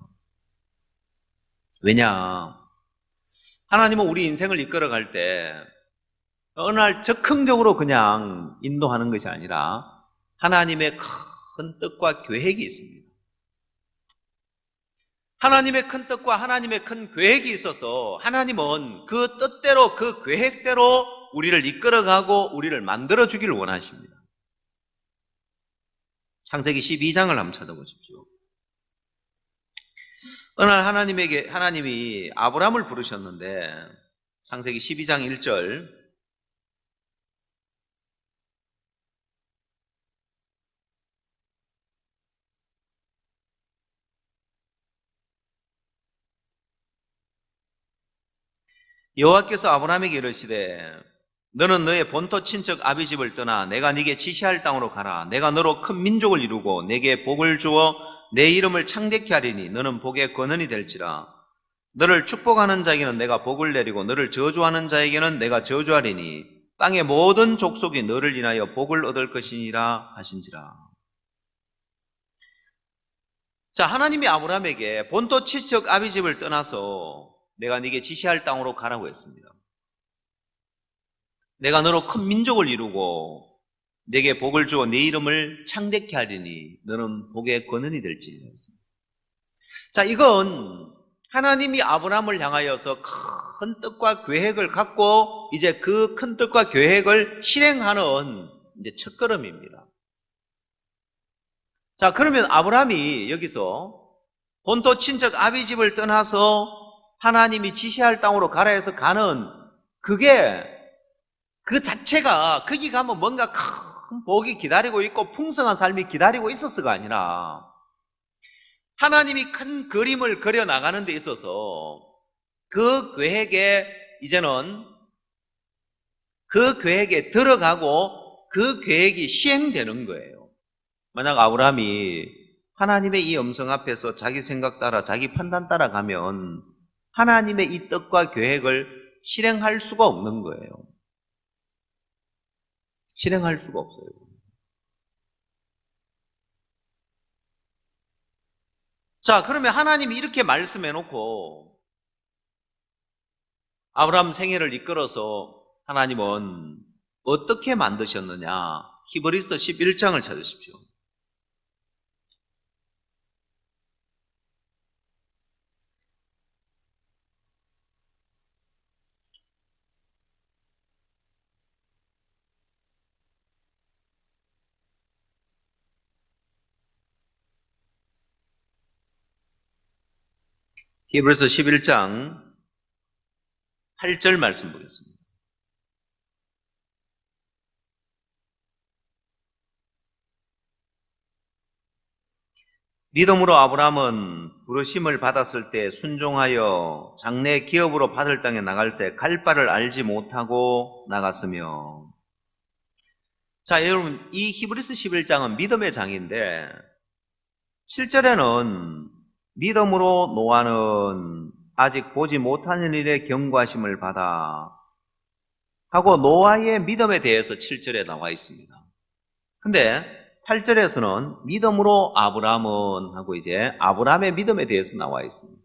왜냐? 하나님은 우리 인생을 이끌어갈 때 어느 날 적극적으로 그냥 인도하는 것이 아니라 하나님의 큰 뜻과 계획이 있습니다. 하나님의 큰 뜻과 하나님의 큰 계획이 있어서 하나님은 그 뜻대로 그 계획대로 우리를 이끌어가고 우리를 만들어주기를 원하십니다. 창세기 12장을 한번 찾아보십시오. 어느 날 하나님이 아브라함을 부르셨는데 창세기 12장 1절, 여호와께서 아브라함에게 이르시되 너는 너의 본토 친척 아비 집을 떠나 내가 네게 지시할 땅으로 가라. 내가 너로 큰 민족을 이루고 내게 복을 주어 내 이름을 창대케 하리니 너는 복의 근원이 될지라. 너를 축복하는 자에게는 내가 복을 내리고 너를 저주하는 자에게는 내가 저주하리니 땅의 모든 족속이 너를 인하여 복을 얻을 것이니라 하신지라. 자, 하나님이 아브라함에게 본토 친척 아비 집을 떠나서 내가 네게 지시할 땅으로 가라고 했습니다. 내가 너로 큰 민족을 이루고 내게 복을 주어 네 이름을 창대케 하리니 너는 복의 근원이 될지니라 했습니다. 자, 이건 하나님이 아브라함을 향하여서 큰 뜻과 계획을 갖고 이제 그 큰 뜻과 계획을 실행하는 이제 첫걸음입니다. 자, 그러면 아브라함이 여기서 본토 친척 아비 집을 떠나서 하나님이 지시할 땅으로 가라 해서 가는 그 자체가 거기 가면 뭔가 큰 복이 기다리고 있고 풍성한 삶이 기다리고 있었어가 아니라 하나님이 큰 그림을 그려 나가는 데 있어서 그 계획에 이제는 그 계획에 들어가고 그 계획이 시행되는 거예요. 만약 아브라함이 하나님의 이 음성 앞에서 자기 생각 따라 자기 판단 따라 가면 하나님의 이 뜻과 계획을 실행할 수가 없는 거예요. 실행할 수가 없어요. 자, 그러면 하나님이 이렇게 말씀해 놓고 아브라함 생애를 이끌어서 하나님은 어떻게 만드셨느냐? 히브리서 11장을 찾으십시오. 히브리서 11장 8절 말씀 보겠습니다. 믿음으로 아브라함은 부르심을 받았을 때 순종하여 장래 기업으로 받을 땅에 나갈새 갈 바를 알지 못하고 나갔으며. 자, 여러분, 이 히브리서 11장은 믿음의 장인데 7절에는 믿음으로 노아는 아직 보지 못하는 일에 경고하심을 받아 하고 노아의 믿음에 대해서 7절에 나와 있습니다. 근데 8절에서는 믿음으로 아브라함은 하고 이제 아브라함의 믿음에 대해서 나와 있습니다.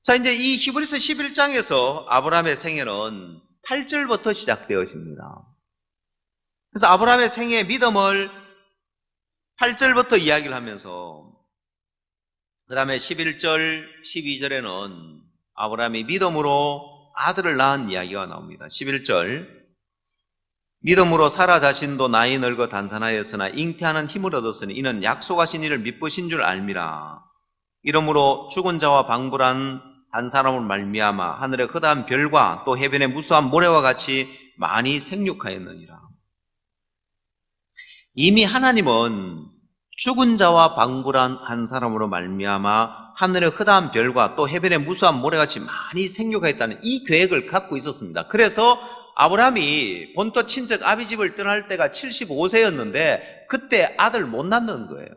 자, 이제 이 히브리서 11장에서 아브라함의 생애는 8절부터 시작되어집니다. 그래서 아브라함의 생애의 믿음을 8절부터 이야기를 하면서 그 다음에 11절, 12절에는 아브라함이 믿음으로 아들을 낳은 이야기가 나옵니다. 11절, 믿음으로 사라 자신도 나이 늙어 단산하였으나 잉태하는 힘을 얻었으니 이는 약속하신 이를 미쁘신 줄 알미라. 이러므로 죽은 자와 방불한 한 사람을 말미암아 하늘의 허다한 별과 또 해변의 무수한 모래와 같이 많이 생육하였느니라. 이미 하나님은 죽은 자와 방불한 한 사람으로 말미암아 하늘의 흐다한 별과 또 해변의 무수한 모래같이 많이 생육하였다는 이 계획을 갖고 있었습니다. 그래서 아브라함이 본토 친척 아비 집을 떠날 때가 75세였는데 그때 아들 못 낳는 거예요.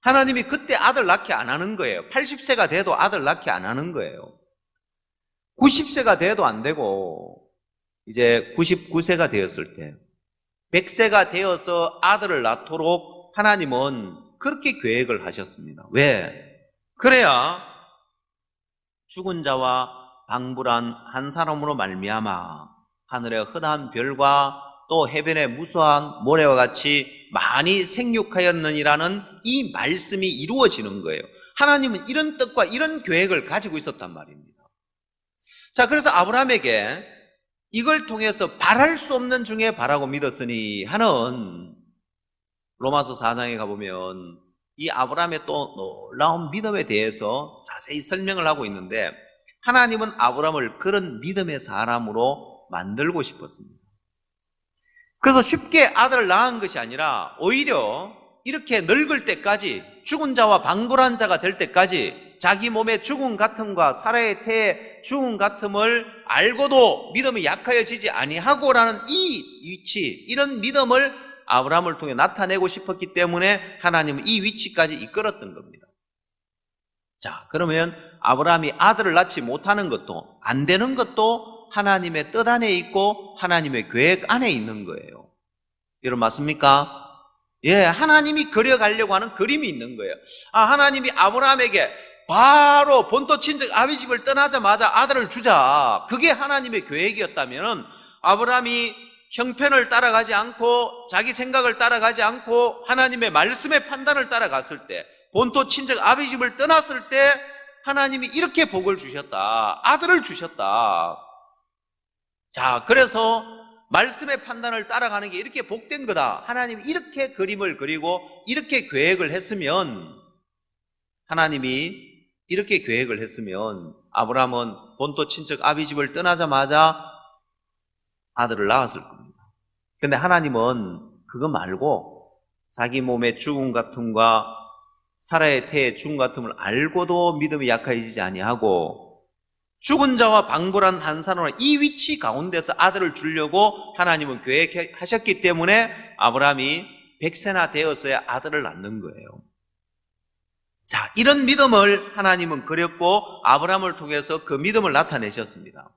하나님이 그때 아들 낳게 안 하는 거예요. 80세가 돼도 아들 낳게 안 하는 거예요. 90세가 돼도 안 되고 이제 99세가 되었을 때 100세가 되어서 아들을 낳도록 하나님은 그렇게 계획을 하셨습니다. 왜? 그래야 죽은 자와 방불한 한 사람으로 말미암아 하늘의 흔한 별과 또 해변의 무수한 모래와 같이 많이 생육하였느니라는 이 말씀이 이루어지는 거예요. 하나님은 이런 뜻과 이런 계획을 가지고 있었단 말입니다. 자, 그래서 아브라함에게 이걸 통해서 바랄 수 없는 중에 바라고 믿었으니 하는 로마서 4장에 가보면 이 아브라함의 또 놀라운 믿음에 대해서 자세히 설명을 하고 있는데 하나님은 아브라함을 그런 믿음의 사람으로 만들고 싶었습니다. 그래서 쉽게 아들을 낳은 것이 아니라 오히려 이렇게 늙을 때까지 죽은 자와 방불한 자가 될 때까지 자기 몸의 죽음 같음과 사라의 태의 죽음 같음을 알고도 믿음이 약하여지지 아니하고라는 이 위치, 이런 믿음을 아브라함을 통해 나타내고 싶었기 때문에 하나님은 이 위치까지 이끌었던 겁니다. 자, 그러면 아브라함이 아들을 낳지 못하는 것도 안 되는 것도 하나님의 뜻 안에 있고 하나님의 계획 안에 있는 거예요. 여러분 맞습니까? 예, 하나님이 그려가려고 하는 그림이 있는 거예요. 하나님이 아브라함에게 바로 본토 친척 아비 집을 떠나자마자 아들을 주자. 그게 하나님의 계획이었다면 아브라함이 형편을 따라가지 않고 자기 생각을 따라가지 않고 하나님의 말씀의 판단을 따라갔을 때 본토 친척 아비 집을 떠났을 때 하나님이 이렇게 복을 주셨다. 아들을 주셨다. 자, 그래서 말씀의 판단을 따라가는 게 이렇게 복된 거다. 하나님이 이렇게 그림을 그리고 이렇게 계획을 했으면 하나님이 이렇게 계획을 했으면 아브라함은 본토 친척 아비 집을 떠나자마자 아들을 낳았을 겁니다. 근데 하나님은 그거 말고 자기 몸의 죽음 같음과 사라의 태의 죽음 같음을 알고도 믿음이 약해지지 아니하고 죽은 자와 방불한 한 사람을 이 위치 가운데서 아들을 주려고 하나님은 계획하셨기 때문에 아브라함이 100세나 되었어야 아들을 낳는 거예요. 자, 이런 믿음을 하나님은 그렸고 아브라함을 통해서 그 믿음을 나타내셨습니다.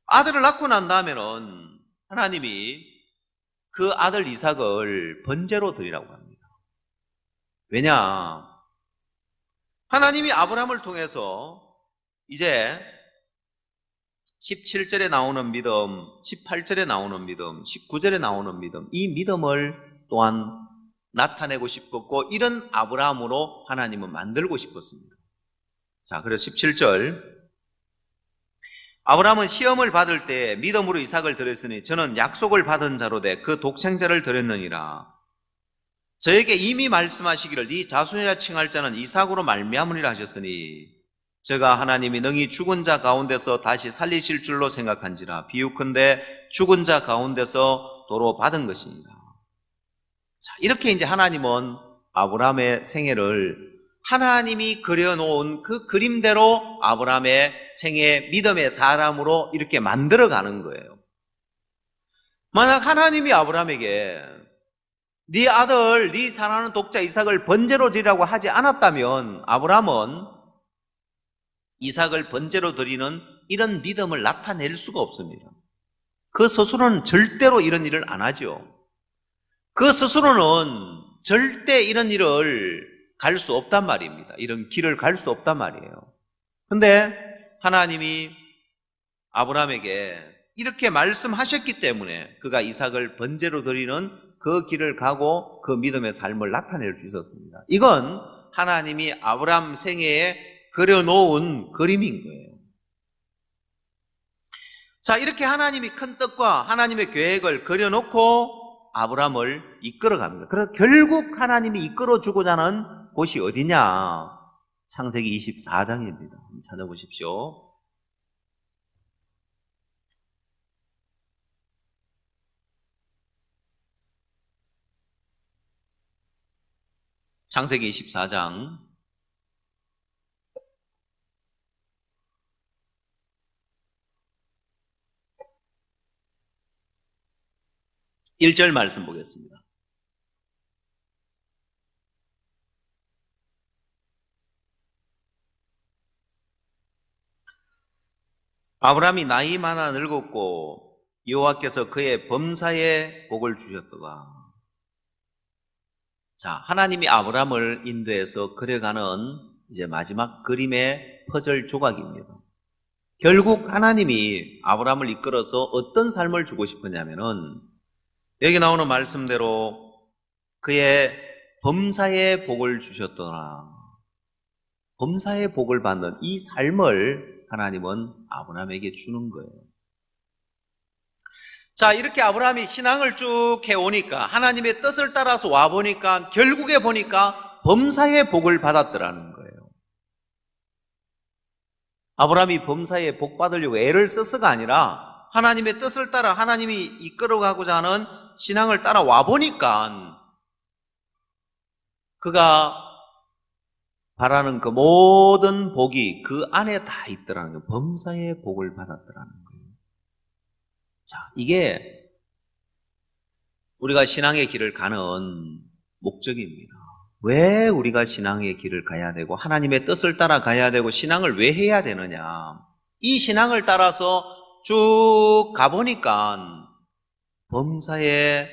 아들을 낳고 난 다음에는 하나님이 그 아들 이삭을 번제로 드리라고 합니다. 왜냐? 하나님이 아브라함을 통해서 이제 17절에 나오는 믿음, 18절에 나오는 믿음, 19절에 나오는 믿음, 이 믿음을 또한 나타내고 싶었고 이런 아브라함으로 하나님은 만들고 싶었습니다. 자, 그래서 17절 아브라함은 시험을 받을 때 믿음으로 이삭을 드렸으니 저는 약속을 받은 자로 돼 그 독생자를 드렸느니라. 저에게 이미 말씀하시기를 네 자손이라 칭할 자는 이삭으로 말미암으리라 하셨으니 제가 하나님이 능히 죽은 자 가운데서 다시 살리실 줄로 생각한지라. 비유컨대 죽은 자 가운데서 도로 받은 것입니다. 자, 이렇게 이제 하나님은 아브라함의 생애를 하나님이 그려놓은 그 그림대로 아브라함의 생애 믿음의 사람으로 이렇게 만들어가는 거예요. 만약 하나님이 아브라함에게 네 아들, 네 사랑하는 독자 이삭을 번제로 드리라고 하지 않았다면 아브라함은 이삭을 번제로 드리는 이런 믿음을 나타낼 수가 없습니다. 그 스스로는 절대로 이런 일을 안 하죠. 그 스스로는 절대 이런 일을 갈 수 없단 말입니다. 이런 길을 갈 수 없단 말이에요. 근데 하나님이 아브라함에게 이렇게 말씀하셨기 때문에 그가 이삭을 번제로 드리는 그 길을 가고 그 믿음의 삶을 나타낼 수 있었습니다. 이건 하나님이 아브라함 생애에 그려놓은 그림인 거예요. 자, 이렇게 하나님이 큰 뜻과 하나님의 계획을 그려놓고 아브라함을 이끌어갑니다. 그래서 결국 하나님이 이끌어주고자 하는 곳이 어디냐? 창세기 24장입니다. 찾아보십시오. 창세기 24장 1절 말씀 보겠습니다. 아브라함이 나이 많아 늙었고 여호와께서 그의 범사에 복을 주셨더라. 자, 하나님이 아브라함을 인도해서 그려가는 이제 마지막 그림의 퍼즐 조각입니다. 결국 하나님이 아브라함을 이끌어서 어떤 삶을 주고 싶었냐면은 여기 나오는 말씀대로 그의 범사에 복을 주셨더라. 범사에 복을 받는 이 삶을 하나님은 아브라함에게 주는 거예요. 자, 이렇게 아브라함이 신앙을 쭉 해오니까 하나님의 뜻을 따라서 와보니까 결국에 보니까 범사에 복을 받았더라는 거예요. 아브라함이 범사에 복 받으려고 애를 썼어가 아니라 하나님의 뜻을 따라 하나님이 이끌어가고자 하는 신앙을 따라와 보니까 그가 바라는 그 모든 복이 그 안에 다 있더라는 거예요. 범사에 복을 받았더라는 거예요. 자, 이게 우리가 신앙의 길을 가는 목적입니다. 왜 우리가 신앙의 길을 가야 되고 하나님의 뜻을 따라 가야 되고 신앙을 왜 해야 되느냐. 이 신앙을 따라서 쭉 가보니까 범사에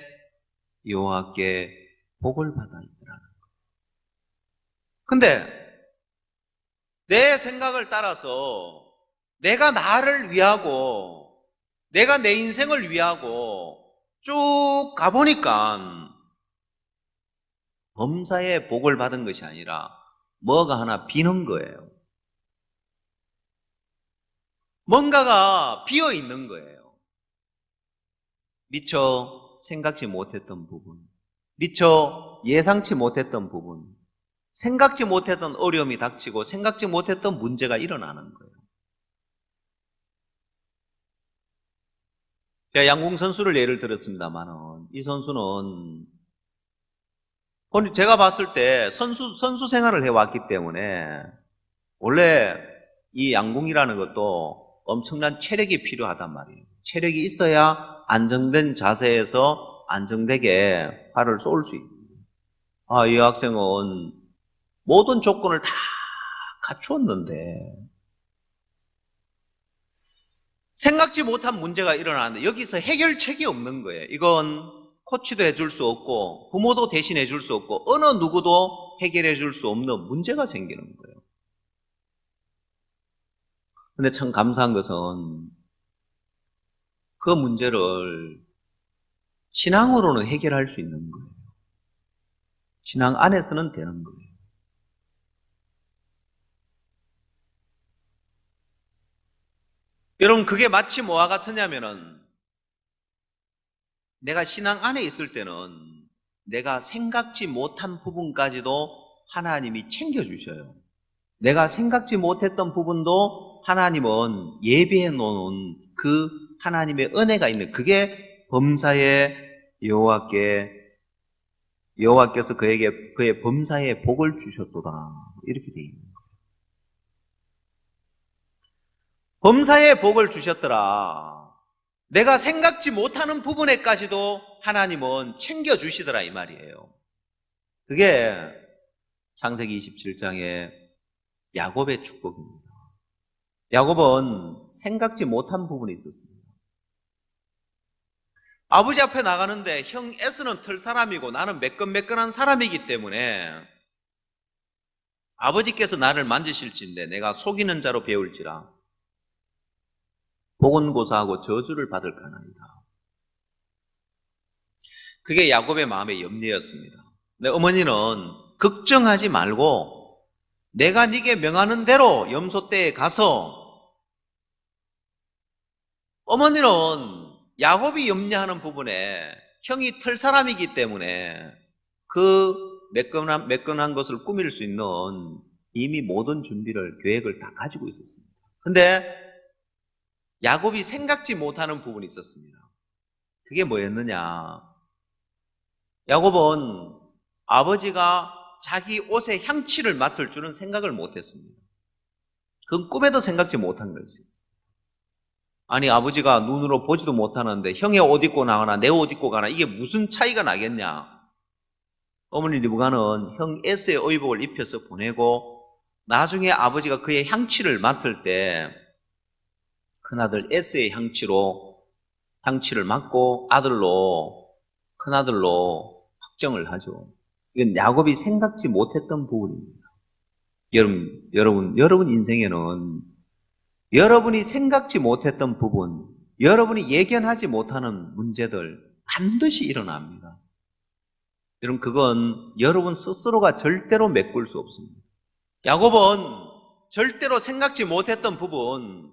여호와께 복을 받아 있더라는 거예요. 근데 내 생각을 따라서 내가 나를 위하고 내가 내 인생을 위하고 쭉 가보니까 범사에 복을 받은 것이 아니라 뭐가 하나 비는 거예요. 뭔가가 비어 있는 거예요. 미처 생각지 못했던 부분, 미처 예상치 못했던 부분, 생각지 못했던 어려움이 닥치고 생각지 못했던 문제가 일어나는 거예요. 제가 양궁 선수를 예를 들었습니다만은 이 선수는 제가 봤을 때 선수 생활을 해왔기 때문에 원래 이 양궁이라는 것도 엄청난 체력이 필요하단 말이에요. 체력이 있어야 안정된 자세에서 안정되게 활을 쏠 수 있어요. 이 학생은 모든 조건을 다 갖추었는데 생각지 못한 문제가 일어나는데 여기서 해결책이 없는 거예요. 이건 코치도 해줄 수 없고 부모도 대신 해줄 수 없고 어느 누구도 해결해 줄 수 없는 문제가 생기는 거예요. 근데 참 감사한 것은 그 문제를 신앙으로는 해결할 수 있는 거예요. 신앙 안에서는 되는 거예요. 여러분, 그게 마치 뭐와 같으냐면은 내가 신앙 안에 있을 때는 내가 생각지 못한 부분까지도 하나님이 챙겨주셔요. 내가 생각지 못했던 부분도 하나님은 예비해 놓은 그 하나님의 은혜가 있는 그게 범사에 여호와께서 그에게 그의 범사에 복을 주셨도다. 이렇게 되어 있는 거예요. 범사에 복을 주셨더라. 내가 생각지 못하는 부분에까지도 하나님은 챙겨주시더라 이 말이에요. 그게 창세기 27장의 야곱의 축복입니다. 야곱은 생각지 못한 부분이 있었습니다. 아버지 앞에 나가는데 형 에스는 털 사람이고 나는 매끈매끈한 사람이기 때문에 아버지께서 나를 만지실진데 내가 속이는 자로 배울지라 복은 고사하고 저주를 받을까나이다. 그게 야곱의 마음의 염려였습니다. 근데 어머니는 걱정하지 말고 내가 네게 명하는 대로 염소떼에 가서 어머니는 야곱이 염려하는 부분에 형이 털 사람이기 때문에 그 매끈한 것을 꾸밀 수 있는 이미 모든 준비를 계획을 다 가지고 있었습니다. 근데 야곱이 생각지 못하는 부분이 있었습니다. 그게 뭐였느냐? 야곱은 아버지가 자기 옷의 향취를 맡을 줄은 생각을 못했습니다. 그건 꿈에도 생각지 못한 것이었어요. 아니, 아버지가 눈으로 보지도 못하는데 형의 옷 입고 나가나 내 옷 입고 가나 이게 무슨 차이가 나겠냐. 어머니 리브가는 형 에스의 의복을 입혀서 보내고 나중에 아버지가 그의 향취를 맡을 때 큰아들 에스의 향취를 맡고 큰아들로 확정을 하죠. 이건 야곱이 생각지 못했던 부분입니다. 여러분 인생에는 여러분이 생각지 못했던 부분, 여러분이 예견하지 못하는 문제들 반드시 일어납니다. 여러분, 그건 여러분 스스로가 절대로 메꿀 수 없습니다. 야곱은 절대로 생각지 못했던 부분,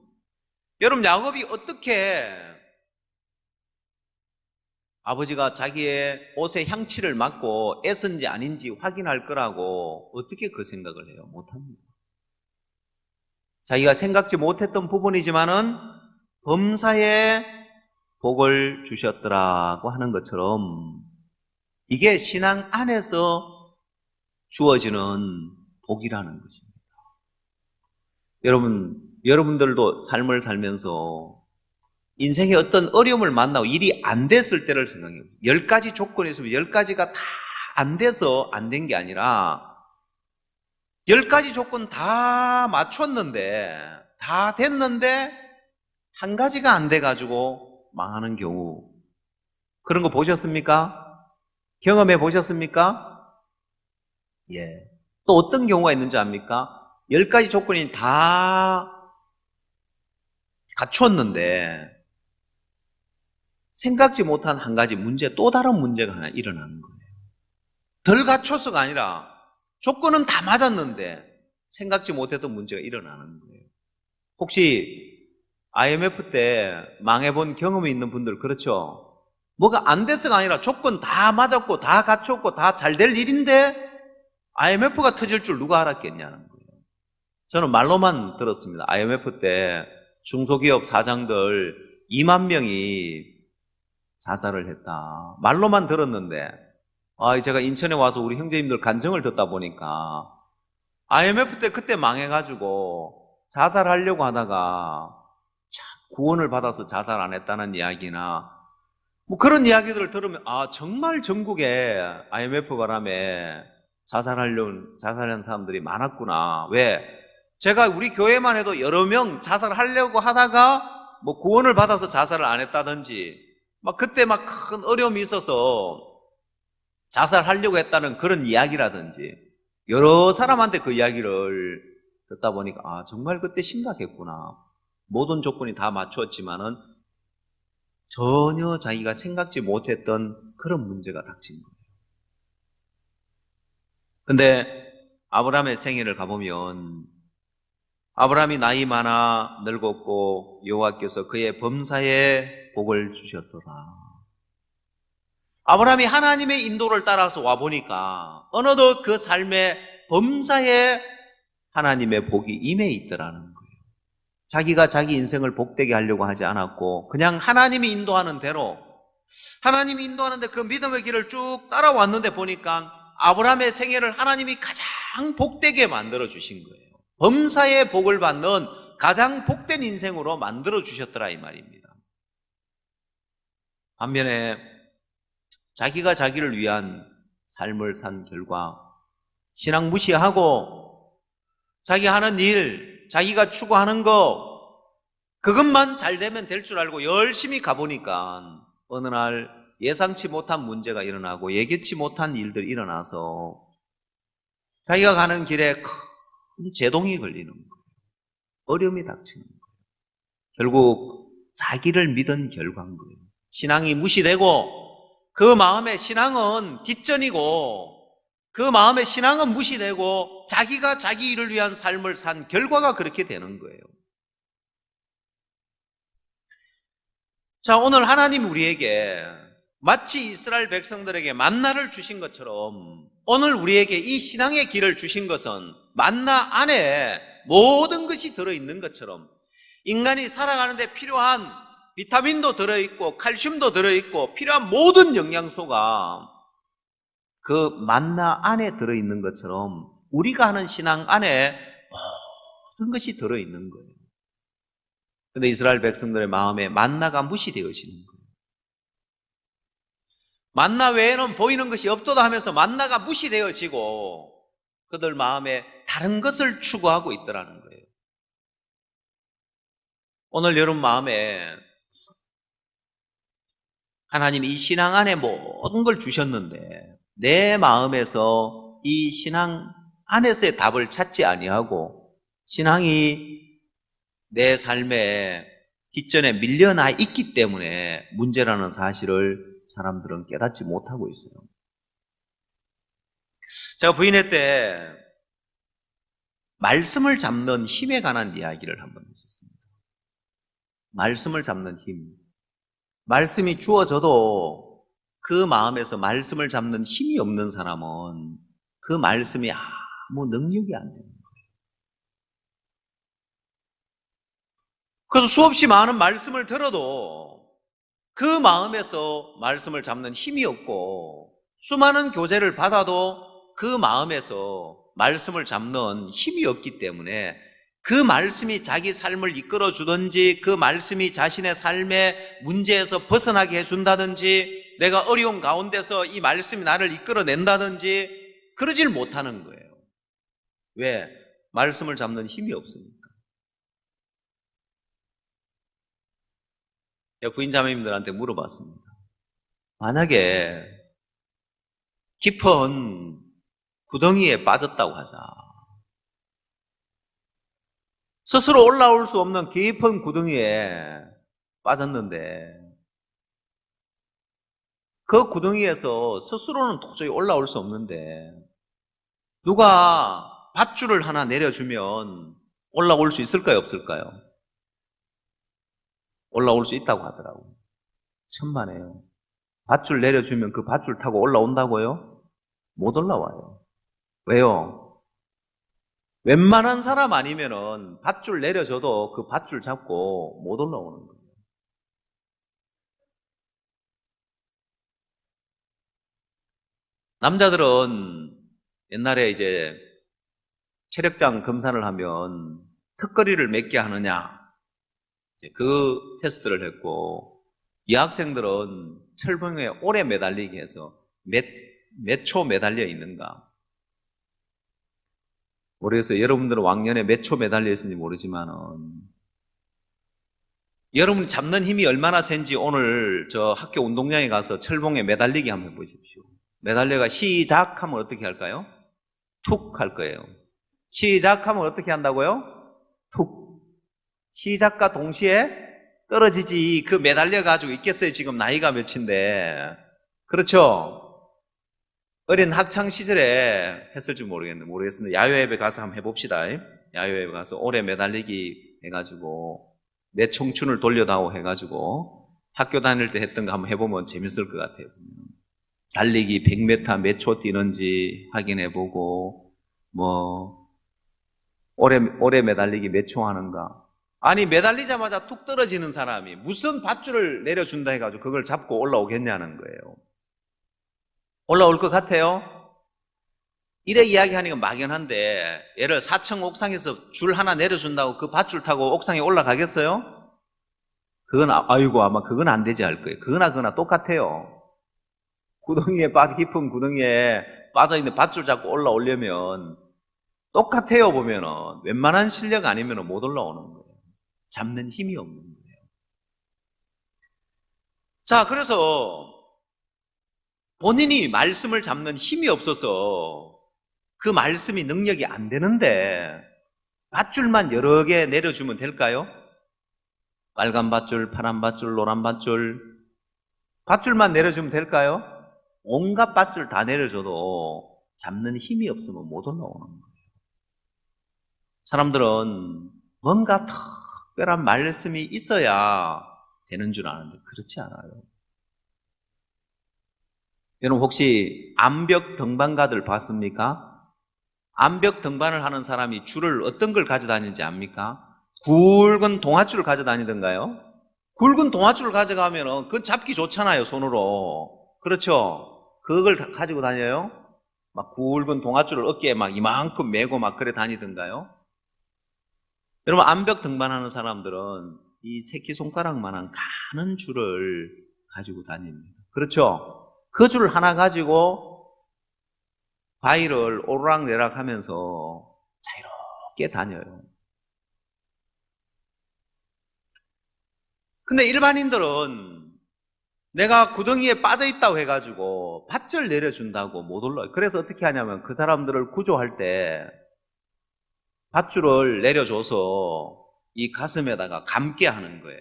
여러분, 야곱이 어떻게 아버지가 자기의 옷의 향취를 맡고 애쓴지 아닌지 확인할 거라고 어떻게 그 생각을 해요? 못합니다. 자기가 생각지 못했던 부분이지만은 범사에 복을 주셨더라고 하는 것처럼 이게 신앙 안에서 주어지는 복이라는 것입니다. 여러분들도 삶을 살면서 인생에 어떤 어려움을 만나고 일이 안 됐을 때를 생각해요. 10가지 조건이 있으면 10가지가 다 안 돼서 안 된 게 아니라 10가지 조건 다 맞췄는데 다 됐는데 한 가지가 안 돼가지고 망하는 경우, 그런 거 보셨습니까? 경험해 보셨습니까? 예. 또 어떤 경우가 있는지 압니까? 10가지 조건이 다 갖췄는데 생각지 못한 한 가지 문제, 또 다른 문제가 하나 일어나는 거예요. 덜 갖춰서가 아니라 조건은 다 맞았는데 생각지 못했던 문제가 일어나는 거예요. 혹시 IMF 때 망해본 경험이 있는 분들 그렇죠? 뭐가 안 돼서가 아니라 조건 다 맞았고 다 갖췄고 다 잘 될 일인데 IMF가 터질 줄 누가 알았겠냐는 거예요. 저는 말로만 들었습니다. IMF 때 중소기업 사장들 2만 명이 자살을 했다. 말로만 들었는데 제가 인천에 와서 우리 형제님들 간증을 듣다 보니까 IMF 때 그때 망해가지고 자살하려고 하다가 참 구원을 받아서 자살 안 했다는 이야기나 뭐 그런 이야기들을 들으면 정말 전국에 IMF 바람에 자살한 사람들이 많았구나. 왜? 제가 우리 교회만 해도 여러 명 자살하려고 하다가 뭐 구원을 받아서 자살을 안 했다든지 그때 큰 어려움이 있어서 자살하려고 했다는 그런 이야기라든지 여러 사람한테 그 이야기를 듣다 보니까 정말 그때 심각했구나. 모든 조건이 다 맞췄지만은 전혀 자기가 생각지 못했던 그런 문제가 닥친 거예요. 근데 아브라함의 생애를 가보면 아브라함이 나이 많아 늙었고 여호와께서 그의 범사에 복을 주셨더라. 아브라함이 하나님의 인도를 따라서 와보니까 어느덧 그 삶의 범사에 하나님의 복이 임해 있더라는 거예요. 자기가 자기 인생을 복되게 하려고 하지 않았고 그냥 하나님이 인도하는 대로 하나님이 인도하는데 그 믿음의 길을 쭉 따라왔는데 보니까 아브라함의 생애를 하나님이 가장 복되게 만들어 주신 거예요. 범사에 복을 받는 가장 복된 인생으로 만들어 주셨더라 이 말입니다. 반면에 자기가 자기를 위한 삶을 산 결과 신앙 무시하고 자기 하는 일, 자기가 추구하는 거 그것만 잘 되면 될 줄 알고 열심히 가보니까 어느 날 예상치 못한 문제가 일어나고 예기치 못한 일들이 일어나서 자기가 가는 길에 큰 제동이 걸리는 거예요. 어려움이 닥치는 거예요. 결국 자기를 믿은 결과인 거예요. 신앙이 무시되고 그 마음의 신앙은 뒷전이고 그 마음의 신앙은 무시되고 자기가 자기 일을 위한 삶을 산 결과가 그렇게 되는 거예요. 자, 오늘 하나님 우리에게 마치 이스라엘 백성들에게 만나를 주신 것처럼 오늘 우리에게 이 신앙의 길을 주신 것은 만나 안에 모든 것이 들어있는 것처럼 인간이 살아가는데 필요한 비타민도 들어있고 칼슘도 들어있고 필요한 모든 영양소가 그 만나 안에 들어있는 것처럼 우리가 하는 신앙 안에 모든 것이 들어있는 거예요. 근데 이스라엘 백성들의 마음에 만나가 무시되어지는 거예요. 만나 외에는 보이는 것이 없도다 하면서 만나가 무시되어지고 그들 마음에 다른 것을 추구하고 있더라는 거예요. 오늘 여러분 마음에 하나님이 이 신앙 안에 모든 걸 주셨는데 내 마음에서 이 신앙 안에서의 답을 찾지 아니하고 신앙이 내 삶의 뒷전에 밀려나 있기 때문에 문제라는 사실을 사람들은 깨닫지 못하고 있어요. 제가 부인회 때 말씀을 잡는 힘에 관한 이야기를 한번 했었습니다. 말씀을 잡는 힘. 말씀이 주어져도 그 마음에서 말씀을 잡는 힘이 없는 사람은 그 말씀이 아무 능력이 안 되는 거예요. 그래서 수없이 많은 말씀을 들어도 그 마음에서 말씀을 잡는 힘이 없고 수많은 교제를 받아도 그 마음에서 말씀을 잡는 힘이 없기 때문에 그 말씀이 자기 삶을 이끌어 주든지 그 말씀이 자신의 삶의 문제에서 벗어나게 해준다든지 내가 어려운 가운데서 이 말씀이 나를 이끌어 낸다든지 그러질 못하는 거예요. 왜? 말씀을 잡는 힘이 없으니까. 제가 부인자매님들한테 물어봤습니다. 만약에 깊은 구덩이에 빠졌다고 하자. 스스로 올라올 수 없는 깊은 구덩이에 빠졌는데 그 구덩이에서 스스로는 도저히 올라올 수 없는데 누가 밧줄을 하나 내려주면 올라올 수 있을까요? 없을까요? 올라올 수 있다고 하더라고요. 천만에요. 밧줄 내려주면 그 밧줄 타고 올라온다고요? 못 올라와요. 왜요? 웬만한 사람 아니면은 밧줄 내려줘도 그 밧줄 잡고 못 올라오는 거예요. 남자들은 옛날에 이제 체력장 검사를 하면 턱걸이를 몇 개 하느냐 이제 그 테스트를 했고 여학생들은 철봉에 오래 매달리기 해서 몇 초 매달려 있는가 모르겠어요. 여러분들은 왕년에 몇 초 매달려 있는지 모르지만은 여러분 잡는 힘이 얼마나 센지 오늘 저 학교 운동장에 가서 철봉에 매달리기 한번 해보십시오. 매달려가 시작하면 어떻게 할까요? 툭 할 거예요. 시작하면 어떻게 한다고요? 툭. 시작과 동시에 떨어지지. 그 매달려가지고 있겠어요. 지금 나이가 몇인데. 그렇죠? 어린 학창시절에 했을지 모르겠는데 야외예배 가서 한번 해봅시다. 야외예배 가서 오래 매달리기 해가지고 내 청춘을 돌려다오 해가지고 학교 다닐 때 했던 거 한번 해보면 재밌을 것 같아요. 달리기 100m 몇 초 뛰는지 확인해보고 뭐 오래 매달리기 몇 초 하는가. 아니 매달리자마자 툭 떨어지는 사람이 무슨 밧줄을 내려준다 해가지고 그걸 잡고 올라오겠냐는 거예요. 올라올 것 같아요? 이래 이야기하는 건 막연한데 예를 4층 옥상에서 줄 하나 내려준다고 그 밧줄 타고 옥상에 올라가겠어요? 그건 아마 그건 안 되지 할 거예요. 그거나 똑같아요. 깊은 구덩이에 빠져있는 밧줄 잡고 올라오려면 똑같아요. 보면은 웬만한 실력 아니면 못 올라오는 거예요. 잡는 힘이 없는 거예요. 자, 그래서 본인이 말씀을 잡는 힘이 없어서 그 말씀이 능력이 안 되는데 밧줄만 여러 개 내려주면 될까요? 빨간 밧줄, 파란 밧줄, 노란 밧줄 밧줄만 내려주면 될까요? 온갖 밧줄 다 내려줘도 잡는 힘이 없으면 못 올라오는 거예요. 사람들은 뭔가 특별한 말씀이 있어야 되는 줄 아는데 그렇지 않아요. 여러분 혹시 암벽 등반가들 봤습니까? 암벽 등반을 하는 사람이 줄을 어떤 걸 가져다니는지 압니까? 굵은 동아줄을 가져다니던가요? 굵은 동아줄을 가져가면 그건 잡기 좋잖아요, 손으로. 그렇죠? 그걸 가지고 다녀요? 막 굵은 동아줄을 어깨에 막 이만큼 메고 막 그래 다니던가요? 여러분, 암벽 등반하는 사람들은 이 새끼손가락만한 가는 줄을 가지고 다닙니다. 그렇죠? 그 줄 하나 가지고 바위를 오르락내락 하면서 자유롭게 다녀요. 근데 일반인들은 내가 구덩이에 빠져있다고 해가지고 밧줄 내려준다고 못 올라요. 그래서 어떻게 하냐면 그 사람들을 구조할 때 밧줄을 내려줘서 이 가슴에다가 감게 하는 거예요.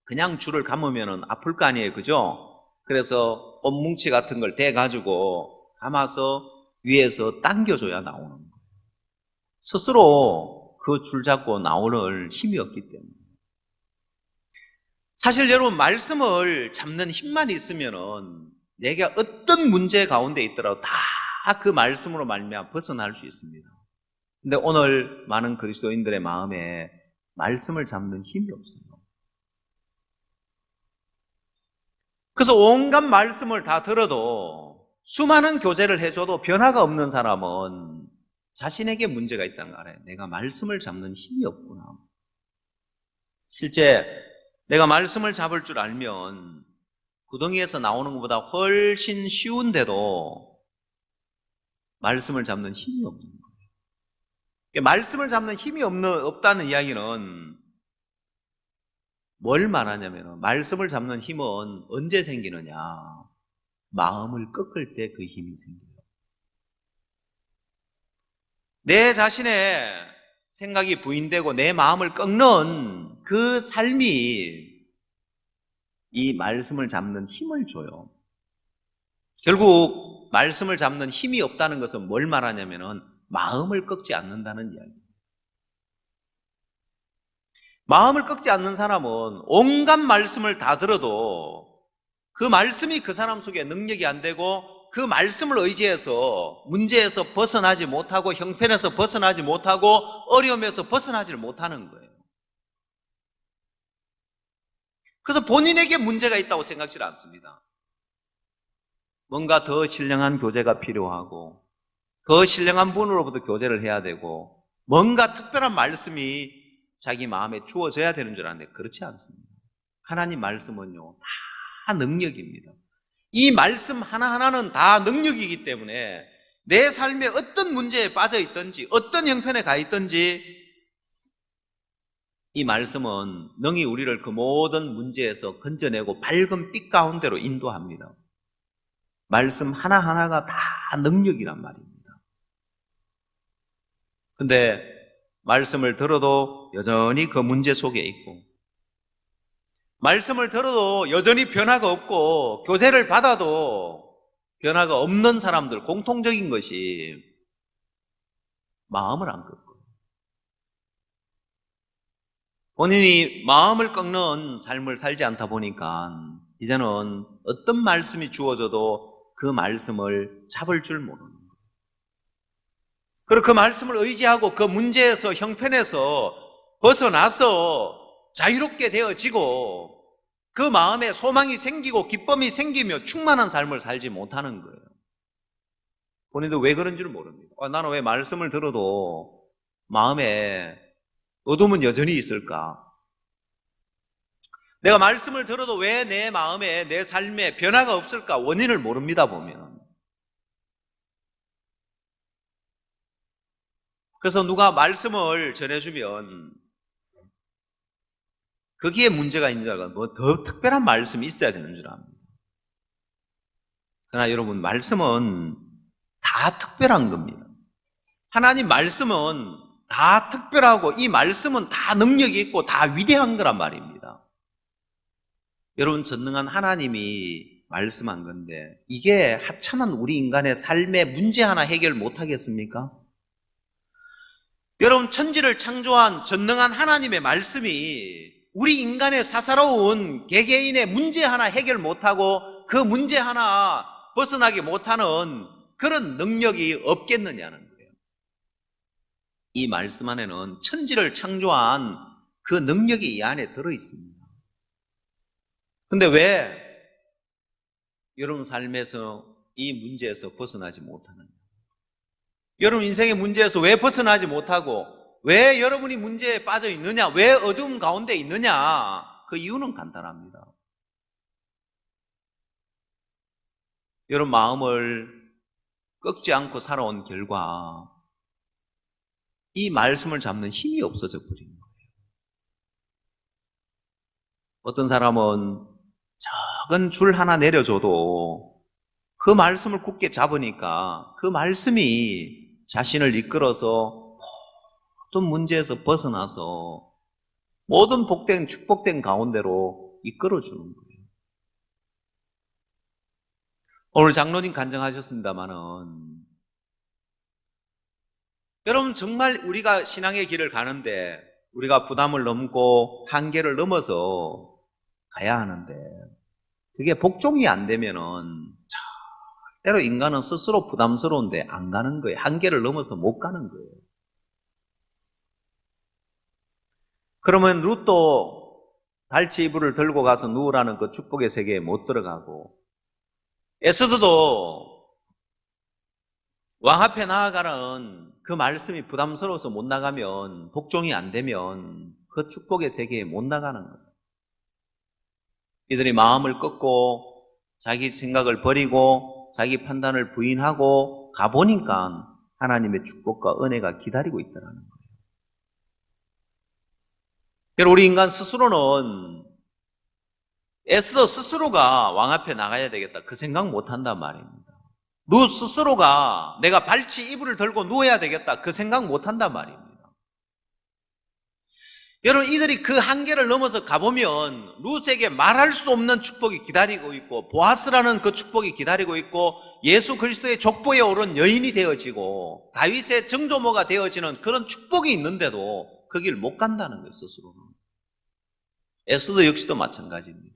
그냥 줄을 감으면 아플 거 아니에요. 그죠? 그래서 옷뭉치 같은 걸 대가지고 감아서 위에서 당겨줘야 나오는 거예요. 스스로 그 줄 잡고 나오는 힘이 없기 때문에. 사실 여러분, 말씀을 잡는 힘만 있으면은 내가 어떤 문제 가운데 있더라도 다 그 말씀으로 말미암아 벗어날 수 있습니다. 근데 오늘 많은 그리스도인들의 마음에 말씀을 잡는 힘이 없어요. 그래서 온갖 말씀을 다 들어도 수많은 교제를 해줘도 변화가 없는 사람은 자신에게 문제가 있다는 거 알아요. 내가 말씀을 잡는 힘이 없구나. 실제 내가 말씀을 잡을 줄 알면 구덩이에서 나오는 것보다 훨씬 쉬운데도 말씀을 잡는 힘이 없는 거예요. 말씀을 잡는 힘이 없다는 이야기는 뭘 말하냐면 말씀을 잡는 힘은 언제 생기느냐? 마음을 꺾을 때 그 힘이 생겨요. 내 자신의 생각이 부인되고 내 마음을 꺾는 그 삶이 이 말씀을 잡는 힘을 줘요. 결국 말씀을 잡는 힘이 없다는 것은 뭘 말하냐면은 마음을 꺾지 않는다는 이야기예요. 마음을 꺾지 않는 사람은 온갖 말씀을 다 들어도 그 말씀이 그 사람 속에 능력이 안 되고 그 말씀을 의지해서 문제에서 벗어나지 못하고 형편에서 벗어나지 못하고 어려움에서 벗어나지를 못하는 거예요. 그래서 본인에게 문제가 있다고 생각지 않습니다. 뭔가 더 신령한 교제가 필요하고 더 신령한 분으로부터 교제를 해야 되고 뭔가 특별한 말씀이 자기 마음에 주어져야 되는 줄 아는데 그렇지 않습니다. 하나님 말씀은요, 다 능력입니다. 이 말씀 하나하나는 다 능력이기 때문에 내 삶에 어떤 문제에 빠져 있든지 어떤 형편에 가 있든지 이 말씀은 능히 우리를 그 모든 문제에서 건져내고 밝은 빛 가운데로 인도합니다. 말씀 하나하나가 다 능력이란 말입니다. 근데 말씀을 들어도 여전히 그 문제 속에 있고 말씀을 들어도 여전히 변화가 없고 교제를 받아도 변화가 없는 사람들 공통적인 것이 마음을 안 꺾어요. 본인이 마음을 꺾는 삶을 살지 않다 보니까 이제는 어떤 말씀이 주어져도 그 말씀을 잡을 줄 모르는 거예요. 그리고 그 말씀을 의지하고 그 문제에서 형편에서 벗어나서 자유롭게 되어지고 그 마음에 소망이 생기고 기쁨이 생기며 충만한 삶을 살지 못하는 거예요. 본인도 왜 그런 줄 모릅니다. 나는 왜 말씀을 들어도 마음에 어둠은 여전히 있을까? 내가 말씀을 들어도 왜 내 마음에 내 삶에 변화가 없을까? 원인을 모릅니다 보면. 그래서 누가 말씀을 전해주면 거기에 문제가 있는 줄 알고 뭐 더 특별한 말씀이 있어야 되는 줄 압니다. 그러나 여러분, 말씀은 다 특별한 겁니다. 하나님 말씀은 다 특별하고 이 말씀은 다 능력이 있고 다 위대한 거란 말입니다. 여러분, 전능한 하나님이 말씀한 건데 이게 하찮은 우리 인간의 삶의 문제 하나 해결 못 하겠습니까? 여러분, 천지를 창조한 전능한 하나님의 말씀이 우리 인간의 사사로운 개개인의 문제 하나 해결 못하고 그 문제 하나 벗어나게 못하는 그런 능력이 없겠느냐는 거예요. 이 말씀 안에는 천지를 창조한 그 능력이 이 안에 들어있습니다. 근데 왜 여러분 삶에서 이 문제에서 벗어나지 못하느냐? 여러분 인생의 문제에서 왜 벗어나지 못하고 왜 여러분이 문제에 빠져 있느냐? 왜 어두움 가운데 있느냐? 그 이유는 간단합니다. 여러분 마음을 꺾지 않고 살아온 결과 이 말씀을 잡는 힘이 없어져 버린 거예요. 어떤 사람은 작은 줄 하나 내려줘도 그 말씀을 굳게 잡으니까 그 말씀이 자신을 이끌어서 모든 문제에서 벗어나서 모든 복된 축복된 가운데로 이끌어주는 거예요. 오늘 장로님 간증하셨습니다마는 여러분 정말 우리가 신앙의 길을 가는데 우리가 부담을 넘고 한계를 넘어서 가야 하는데 그게 복종이 안 되면은 절대로 인간은 스스로 부담스러운데 안 가는 거예요. 한계를 넘어서 못 가는 거예요. 그러면 룻도 발치 이불을 들고 가서 누우라는 그 축복의 세계에 못 들어가고 에스더도 왕 앞에 나아가는 그 말씀이 부담스러워서 못 나가면 복종이 안 되면 그 축복의 세계에 못 나가는 거예요. 이들이 마음을 꺾고 자기 생각을 버리고 자기 판단을 부인하고 가보니까 하나님의 축복과 은혜가 기다리고 있다는 거예요. 그래서 우리 인간 스스로는 에스더 스스로가 왕 앞에 나가야 되겠다 그 생각 못 한단 말입니다. 룻 스스로가 내가 발치 이불을 들고 누워야 되겠다 그 생각 못 한단 말입니다. 여러분 이들이 그 한계를 넘어서 가보면 룻에게 말할 수 없는 축복이 기다리고 있고 보아스라는 그 축복이 기다리고 있고 예수 그리스도의 족보에 오른 여인이 되어지고 다윗의 정조모가 되어지는 그런 축복이 있는데도 그 길 못 간다는 거예요. 스스로는. 에스더 역시도 마찬가지입니다.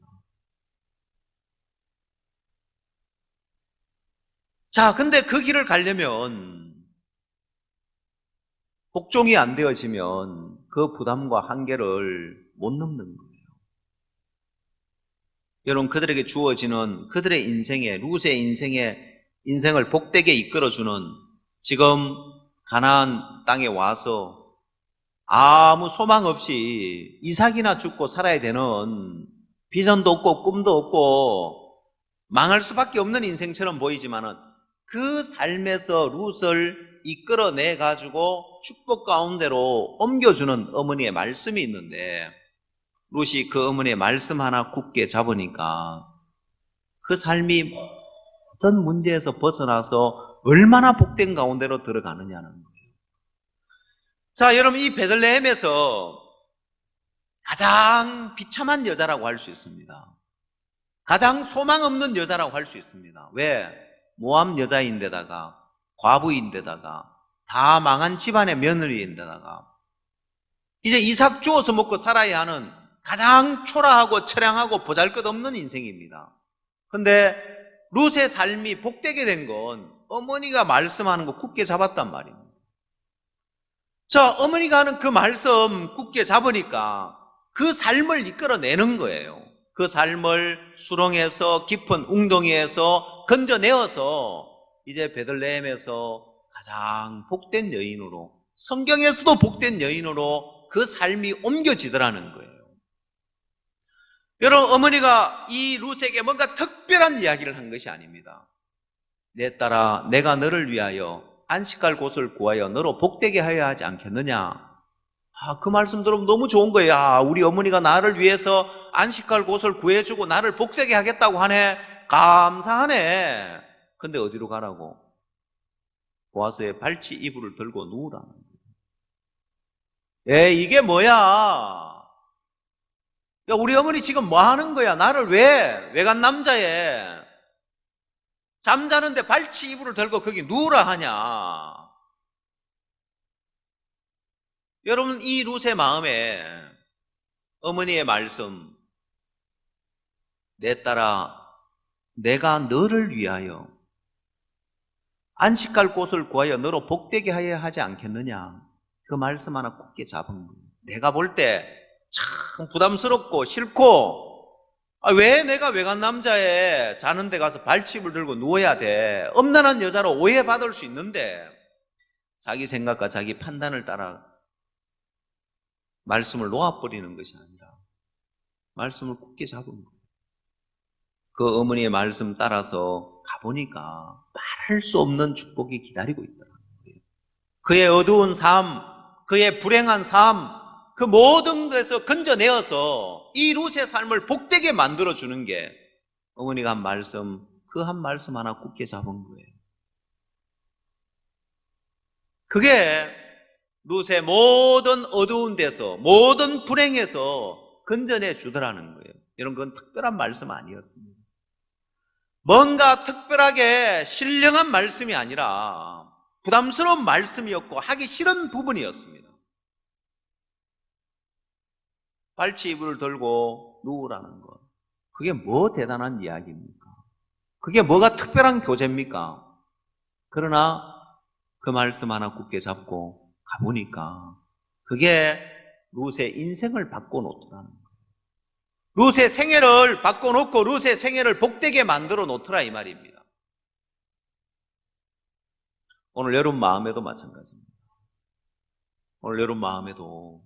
자, 근데 그 길을 가려면 복종이 안 되어지면 그 부담과 한계를 못 넘는 거예요. 여러분 그들에게 주어지는 그들의 인생에 룻의 인생을 복되게 이끌어주는 지금 가나안 땅에 와서 아무 소망 없이 이삭이나 죽고 살아야 되는 비전도 없고 꿈도 없고 망할 수밖에 없는 인생처럼 보이지만은 그 삶에서 룻을 이끌어내 가지고 축복 가운데로 옮겨주는 어머니의 말씀이 있는데 룻이 그 어머니의 말씀 하나 굳게 잡으니까 그 삶이 모든 문제에서 벗어나서 얼마나 복된 가운데로 들어가느냐는 거예요. 자, 여러분 이 베들레헴에서 가장 비참한 여자라고 할 수 있습니다. 가장 소망 없는 여자라고 할 수 있습니다. 왜? 모함 여자인데다가 과부인데다가 다 망한 집안의 며느리인데다가 이제 이삭 주워서 먹고 살아야 하는 가장 초라하고 처량하고 보잘것없는 인생입니다. 근데 룻의 삶이 복되게 된 건 어머니가 말씀하는 거 굳게 잡았단 말입니다. 자, 어머니가 하는 그 말씀 굳게 잡으니까 그 삶을 이끌어내는 거예요. 그 삶을 수렁에서 깊은 웅덩이에서 건져내어서 이제 베들레헴에서 가장 복된 여인으로 성경에서도 복된 여인으로 그 삶이 옮겨지더라는 거예요. 여러분 어머니가 이 룻에게 뭔가 특별한 이야기를 한 것이 아닙니다. 내 딸아 내가 너를 위하여 안식할 곳을 구하여 너로 복되게 하여야 하지 않겠느냐. 그 말씀 들으면 너무 좋은 거예요. 우리 어머니가 나를 위해서 안식할 곳을 구해주고 나를 복되게 하겠다고 하네. 감사하네. 근데 어디로 가라고? 보아스의 발치 이불을 들고 누우라는 거예요. 이게 뭐야? 야, 우리 어머니 지금 뭐 하는 거야? 나를 왜? 외간 남자애 잠자는데 발치 이불을 들고 거기 누우라 하냐? 여러분 이 룻의 마음에 어머니의 말씀 내 딸아 내가 너를 위하여 안식할 곳을 구하여 너로 복되게 하여야 하지 않겠느냐. 그 말씀 하나 굳게 잡은 거예요. 내가 볼 때 참 부담스럽고 싫고 왜 내가 외간 남자에 자는 데 가서 발칩을 들고 누워야 돼? 엄란한 여자로 오해받을 수 있는데 자기 생각과 자기 판단을 따라 말씀을 놓아버리는 것이 아니라 말씀을 굳게 잡은 거예요. 그 어머니의 말씀 따라서 가보니까 말할 수 없는 축복이 기다리고 있더라고요. 그의 어두운 삶, 그의 불행한 삶, 그 모든 데서 건져내어서 이 룻의 삶을 복되게 만들어주는 게 어머니가 한 말씀, 그 한 말씀 하나 굳게 잡은 거예요. 그게 룻의 모든 어두운 데서, 모든 불행에서 건져내 주더라는 거예요. 여러분, 그건 특별한 말씀 아니었습니다. 뭔가 특별하게 신령한 말씀이 아니라 부담스러운 말씀이었고 하기 싫은 부분이었습니다. 발치이불을 들고 누우라는 것, 그게 뭐 대단한 이야기입니까? 그게 뭐가 특별한 교제입니까? 그러나 그 말씀 하나 굳게 잡고 가보니까 그게 룻의 인생을 바꿔놓더라는 거예요. 룻의 생애를 바꿔놓고 룻의 생애를 복되게 만들어 놓더라 이 말입니다. 오늘 여러분 마음에도 마찬가지입니다. 오늘 여러분 마음에도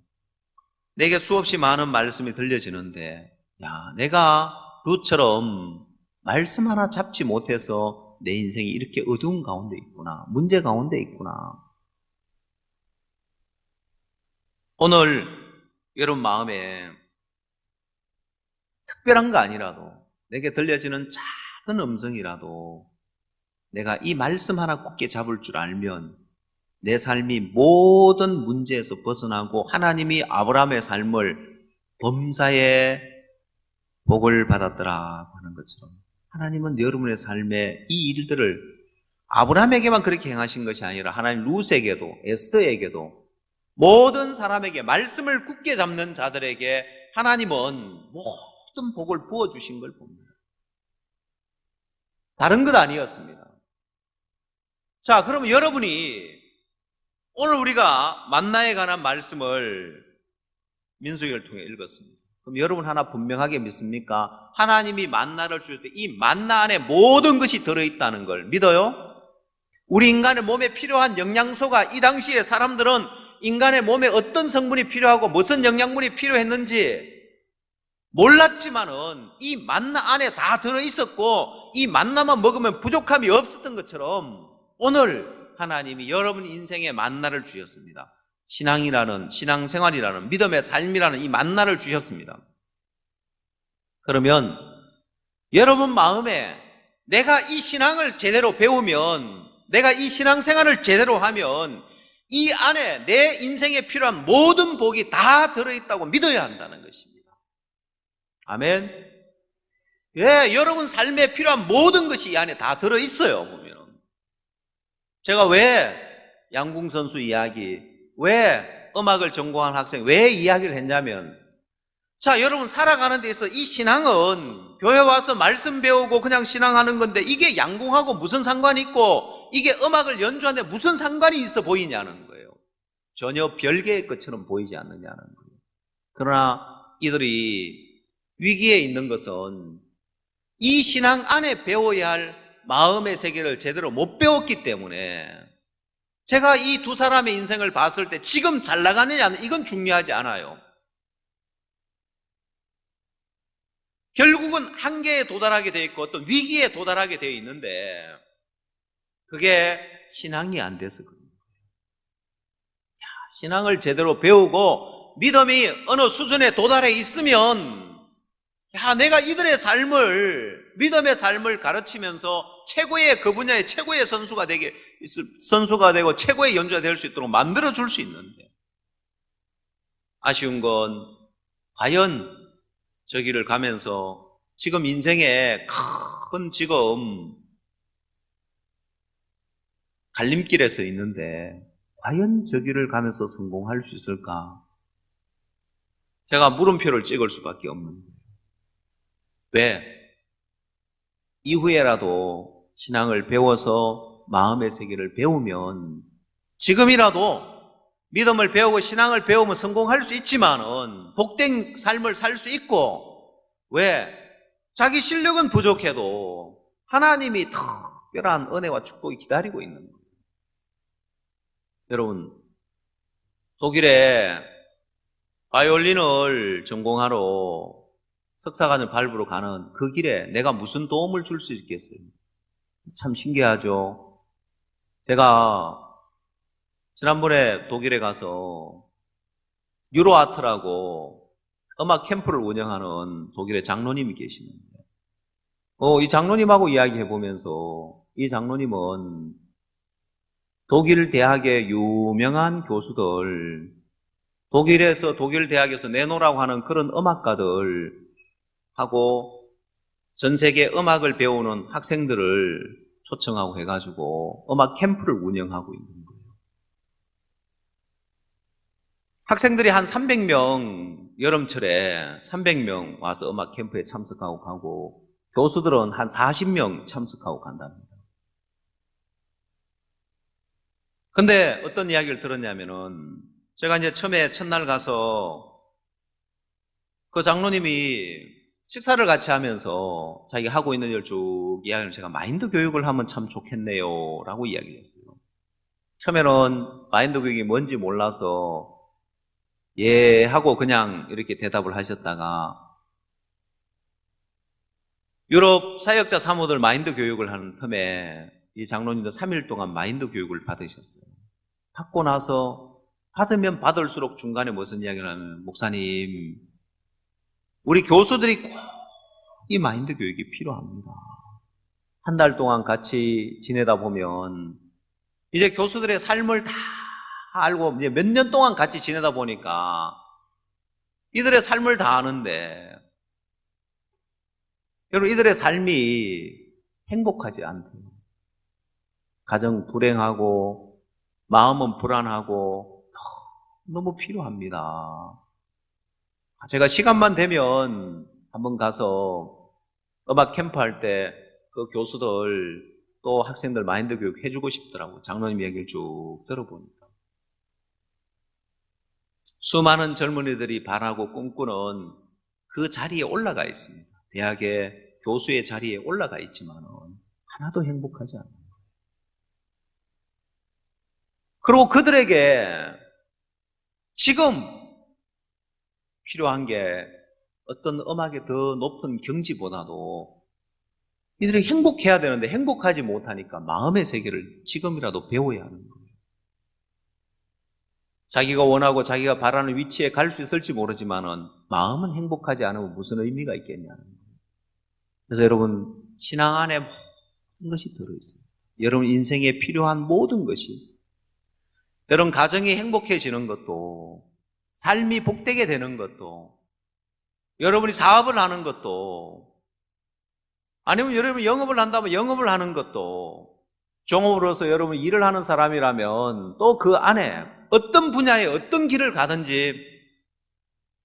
내게 수없이 많은 말씀이 들려지는데, 야, 내가 룻처럼 말씀 하나 잡지 못해서 내 인생이 이렇게 어두운 가운데 있구나, 문제 가운데 있구나. 오늘 여러분 마음에 특별한 거 아니라도 내게 들려지는 작은 음성이라도 내가 이 말씀 하나 굳게 잡을 줄 알면 내 삶이 모든 문제에서 벗어나고 하나님이 아브라함의 삶을 범사에 복을 받았더라 하는 것처럼 하나님은 여러분의 삶에 이 일들을 아브라함에게만 그렇게 행하신 것이 아니라 하나님 룻에게도 에스더에게도 모든 사람에게 말씀을 굳게 잡는 자들에게 하나님은 모든 복을 부어주신 걸 봅니다. 다른 것 아니었습니다. 자, 그러면 여러분이 오늘 우리가 만나에 관한 말씀을 민수기를 통해 읽었습니다. 그럼 여러분 하나 분명하게 믿습니까? 하나님이 만나를 주실 때 이 만나 안에 모든 것이 들어있다는 걸 믿어요? 우리 인간의 몸에 필요한 영양소가 이 당시에 사람들은 인간의 몸에 어떤 성분이 필요하고 무슨 영양분이 필요했는지 몰랐지만은 이 만나 안에 다 들어있었고 이 만나만 먹으면 부족함이 없었던 것처럼 오늘 하나님이 여러분 인생에 만나를 주셨습니다. 신앙이라는, 신앙생활이라는, 믿음의 삶이라는 이 만나를 주셨습니다. 그러면 여러분 마음에 내가 이 신앙을 제대로 배우면, 내가 이 신앙생활을 제대로 하면 이 안에 내 인생에 필요한 모든 복이 다 들어있다고 믿어야 한다는 것입니다. 아멘. 예, 여러분 삶에 필요한 모든 것이 이 안에 다 들어있어요. 보면 제가 왜 양궁 선수 이야기, 왜 음악을 전공한 학생, 왜 이야기를 했냐면, 자, 여러분 살아가는 데 있어서 이 신앙은 교회 와서 말씀 배우고 그냥 신앙하는 건데 이게 양궁하고 무슨 상관이 있고 이게 음악을 연주하는데 무슨 상관이 있어 보이냐는 거예요. 전혀 별개의 것처럼 보이지 않느냐는 거예요. 그러나 이들이 위기에 있는 것은 이 신앙 안에 배워야 할 마음의 세계를 제대로 못 배웠기 때문에 제가 이 두 사람의 인생을 봤을 때 지금 잘 나가느냐 이건 중요하지 않아요. 결국은 한계에 도달하게 되어 있고 어떤 위기에 도달하게 되어 있는데 그게 신앙이 안 돼서 그런 거예요. 신앙을 제대로 배우고 믿음이 어느 수준에 도달해 있으면 내가 이들의 삶을, 믿음의 삶을 가르치면서 최고의 그 분야의 최고의 선수가 되고 최고의 연주가 될 수 있도록 만들어줄 수 있는데 아쉬운 건 과연 저 길을 가면서 지금 인생에 큰 지금 갈림길에 서 있는데 과연 저 길을 가면서 성공할 수 있을까? 제가 물음표를 찍을 수밖에 없는 거예요. 왜? 이후에라도 신앙을 배워서 마음의 세계를 배우면 지금이라도 믿음을 배우고 신앙을 배우면 성공할 수 있지만은 복된 삶을 살 수 있고 왜? 자기 실력은 부족해도 하나님이 특별한 은혜와 축복이 기다리고 있는 거예요. 여러분, 독일에 바이올린을 전공하러 석사과정을 밟으러 가는 그 길에 내가 무슨 도움을 줄 수 있겠어요? 참 신기하죠. 제가 지난번에 독일에 가서 유로아트라고 음악 캠프를 운영하는 독일의 장로님이 계시는데, 이 장로님하고 이야기해보면서 이 장로님은 독일 대학의 유명한 교수들, 독일 대학에서 내노라고 하는 그런 음악가들 하고 전 세계 음악을 배우는 학생들을 초청하고 해가지고 음악 캠프를 운영하고 있는 거예요. 학생들이 한 300명, 여름철에 300명 와서 음악 캠프에 참석하고 가고, 교수들은 한 40명 참석하고 간답니다. 근데 어떤 이야기를 들었냐면은, 제가 이제 처음에 첫날 가서 그 장로님이 식사를 같이 하면서 자기가 하고 있는 일 쭉 이야기를, 제가 마인드 교육을 하면 참 좋겠네요 라고 이야기를 했어요. 처음에는 마인드 교육이 뭔지 몰라서 예 하고 그냥 이렇게 대답을 하셨다가, 유럽 사역자 사모들 마인드 교육을 하는 틈에 이 장로님도 3일 동안 마인드 교육을 받으셨어요. 받고 나서 받으면 받을수록 중간에 무슨 이야기를 하면, 목사님, 우리 교수들이 꼭 이 마인드 교육이 필요합니다. 한 달 동안 같이 지내다 보면 이제 교수들의 삶을 다 알고, 이제 몇 년 동안 같이 지내다 보니까 이들의 삶을 다 아는데, 여러분, 이들의 삶이 행복하지 않대요. 가정 불행하고 마음은 불안하고 너무 필요합니다. 제가 시간만 되면 한번 가서 음악 캠프 할 때 그 교수들 또 학생들 마인드 교육 해주고 싶더라고요. 장로님 얘기를 쭉 들어보니까. 수많은 젊은이들이 바라고 꿈꾸는 그 자리에 올라가 있습니다. 대학의 교수의 자리에 올라가 있지만은 하나도 행복하지 않아요. 그리고 그들에게 지금 필요한 게 어떤 음악의 더 높은 경지보다도 이들이 행복해야 되는데 행복하지 못하니까 마음의 세계를 지금이라도 배워야 하는 거예요. 자기가 원하고 자기가 바라는 위치에 갈 수 있을지 모르지만은 마음은 행복하지 않으면 무슨 의미가 있겠냐는 거예요. 그래서 여러분, 신앙 안에 모든 것이 들어있어요. 여러분 인생에 필요한 모든 것이, 여러분 가정이 행복해지는 것도, 삶이 복되게 되는 것도, 여러분이 사업을 하는 것도, 아니면 여러분이 영업을 한다면 영업을 하는 것도, 종업으로서 여러분이 일을 하는 사람이라면 또 그 안에 어떤 분야에 어떤 길을 가든지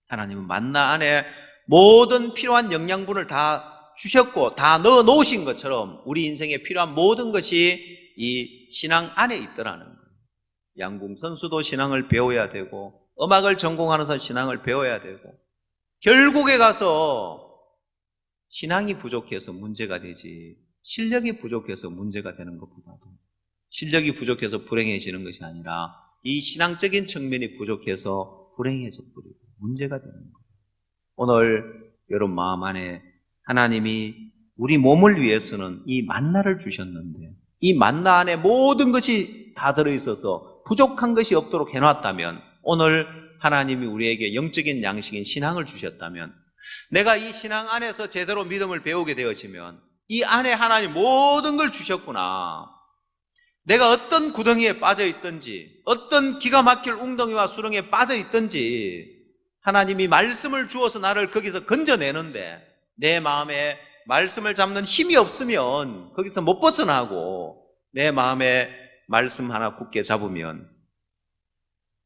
하나님은 만나 안에 모든 필요한 영양분을 다 주셨고 다 넣어 놓으신 것처럼 우리 인생에 필요한 모든 것이 이 신앙 안에 있더라는 거예요. 양궁 선수도 신앙을 배워야 되고, 음악을 전공하는 사람 신앙을 배워야 되고, 결국에 가서 신앙이 부족해서 문제가 되지, 실력이 부족해서 문제가 되는 것보다도, 실력이 부족해서 불행해지는 것이 아니라 이 신앙적인 측면이 부족해서 불행해져 버리고 문제가 되는 거예요. 오늘 여러분 마음 안에 하나님이 우리 몸을 위해서는 이 만나를 주셨는데, 이 만나 안에 모든 것이 다 들어있어서 부족한 것이 없도록 해놨다면, 오늘 하나님이 우리에게 영적인 양식인 신앙을 주셨다면, 내가 이 신앙 안에서 제대로 믿음을 배우게 되어지면 이 안에 하나님 모든 걸 주셨구나. 내가 어떤 구덩이에 빠져 있든지, 어떤 기가 막힐 웅덩이와 수렁에 빠져 있든지 하나님이 말씀을 주어서 나를 거기서 건져내는데, 내 마음에 말씀을 잡는 힘이 없으면 거기서 못 벗어나고, 내 마음에 말씀 하나 굳게 잡으면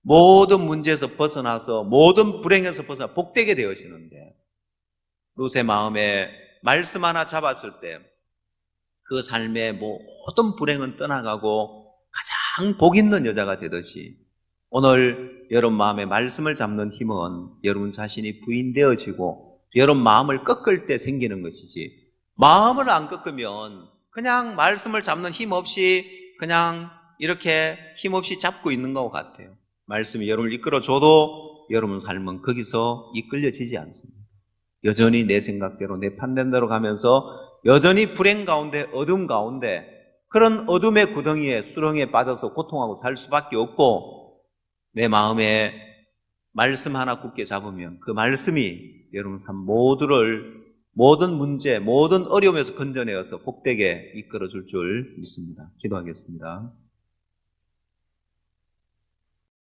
모든 문제에서 벗어나서 모든 불행에서 벗어나 복되게 되어지는데, 룻의 마음에 말씀 하나 잡았을 때 그 삶의 모든 불행은 떠나가고 가장 복 있는 여자가 되듯이, 오늘 여러분 마음에 말씀을 잡는 힘은 여러분 자신이 부인되어지고 여러분 마음을 꺾을 때 생기는 것이지, 마음을 안 꺾으면 그냥 말씀을 잡는 힘 없이 그냥 이렇게 힘 없이 잡고 있는 것 같아요. 말씀이 여러분을 이끌어줘도 여러분 삶은 거기서 이끌려지지 않습니다. 여전히 내 생각대로 내 판단대로 가면서 여전히 불행 가운데, 어둠 가운데, 그런 어둠의 구덩이에, 수렁에 빠져서 고통하고 살 수밖에 없고, 내 마음에 말씀 하나 굳게 잡으면 그 말씀이 여러분 삶 모든 문제, 모든 어려움에서 건져내어서 복되게 이끌어줄 줄 믿습니다. 기도하겠습니다.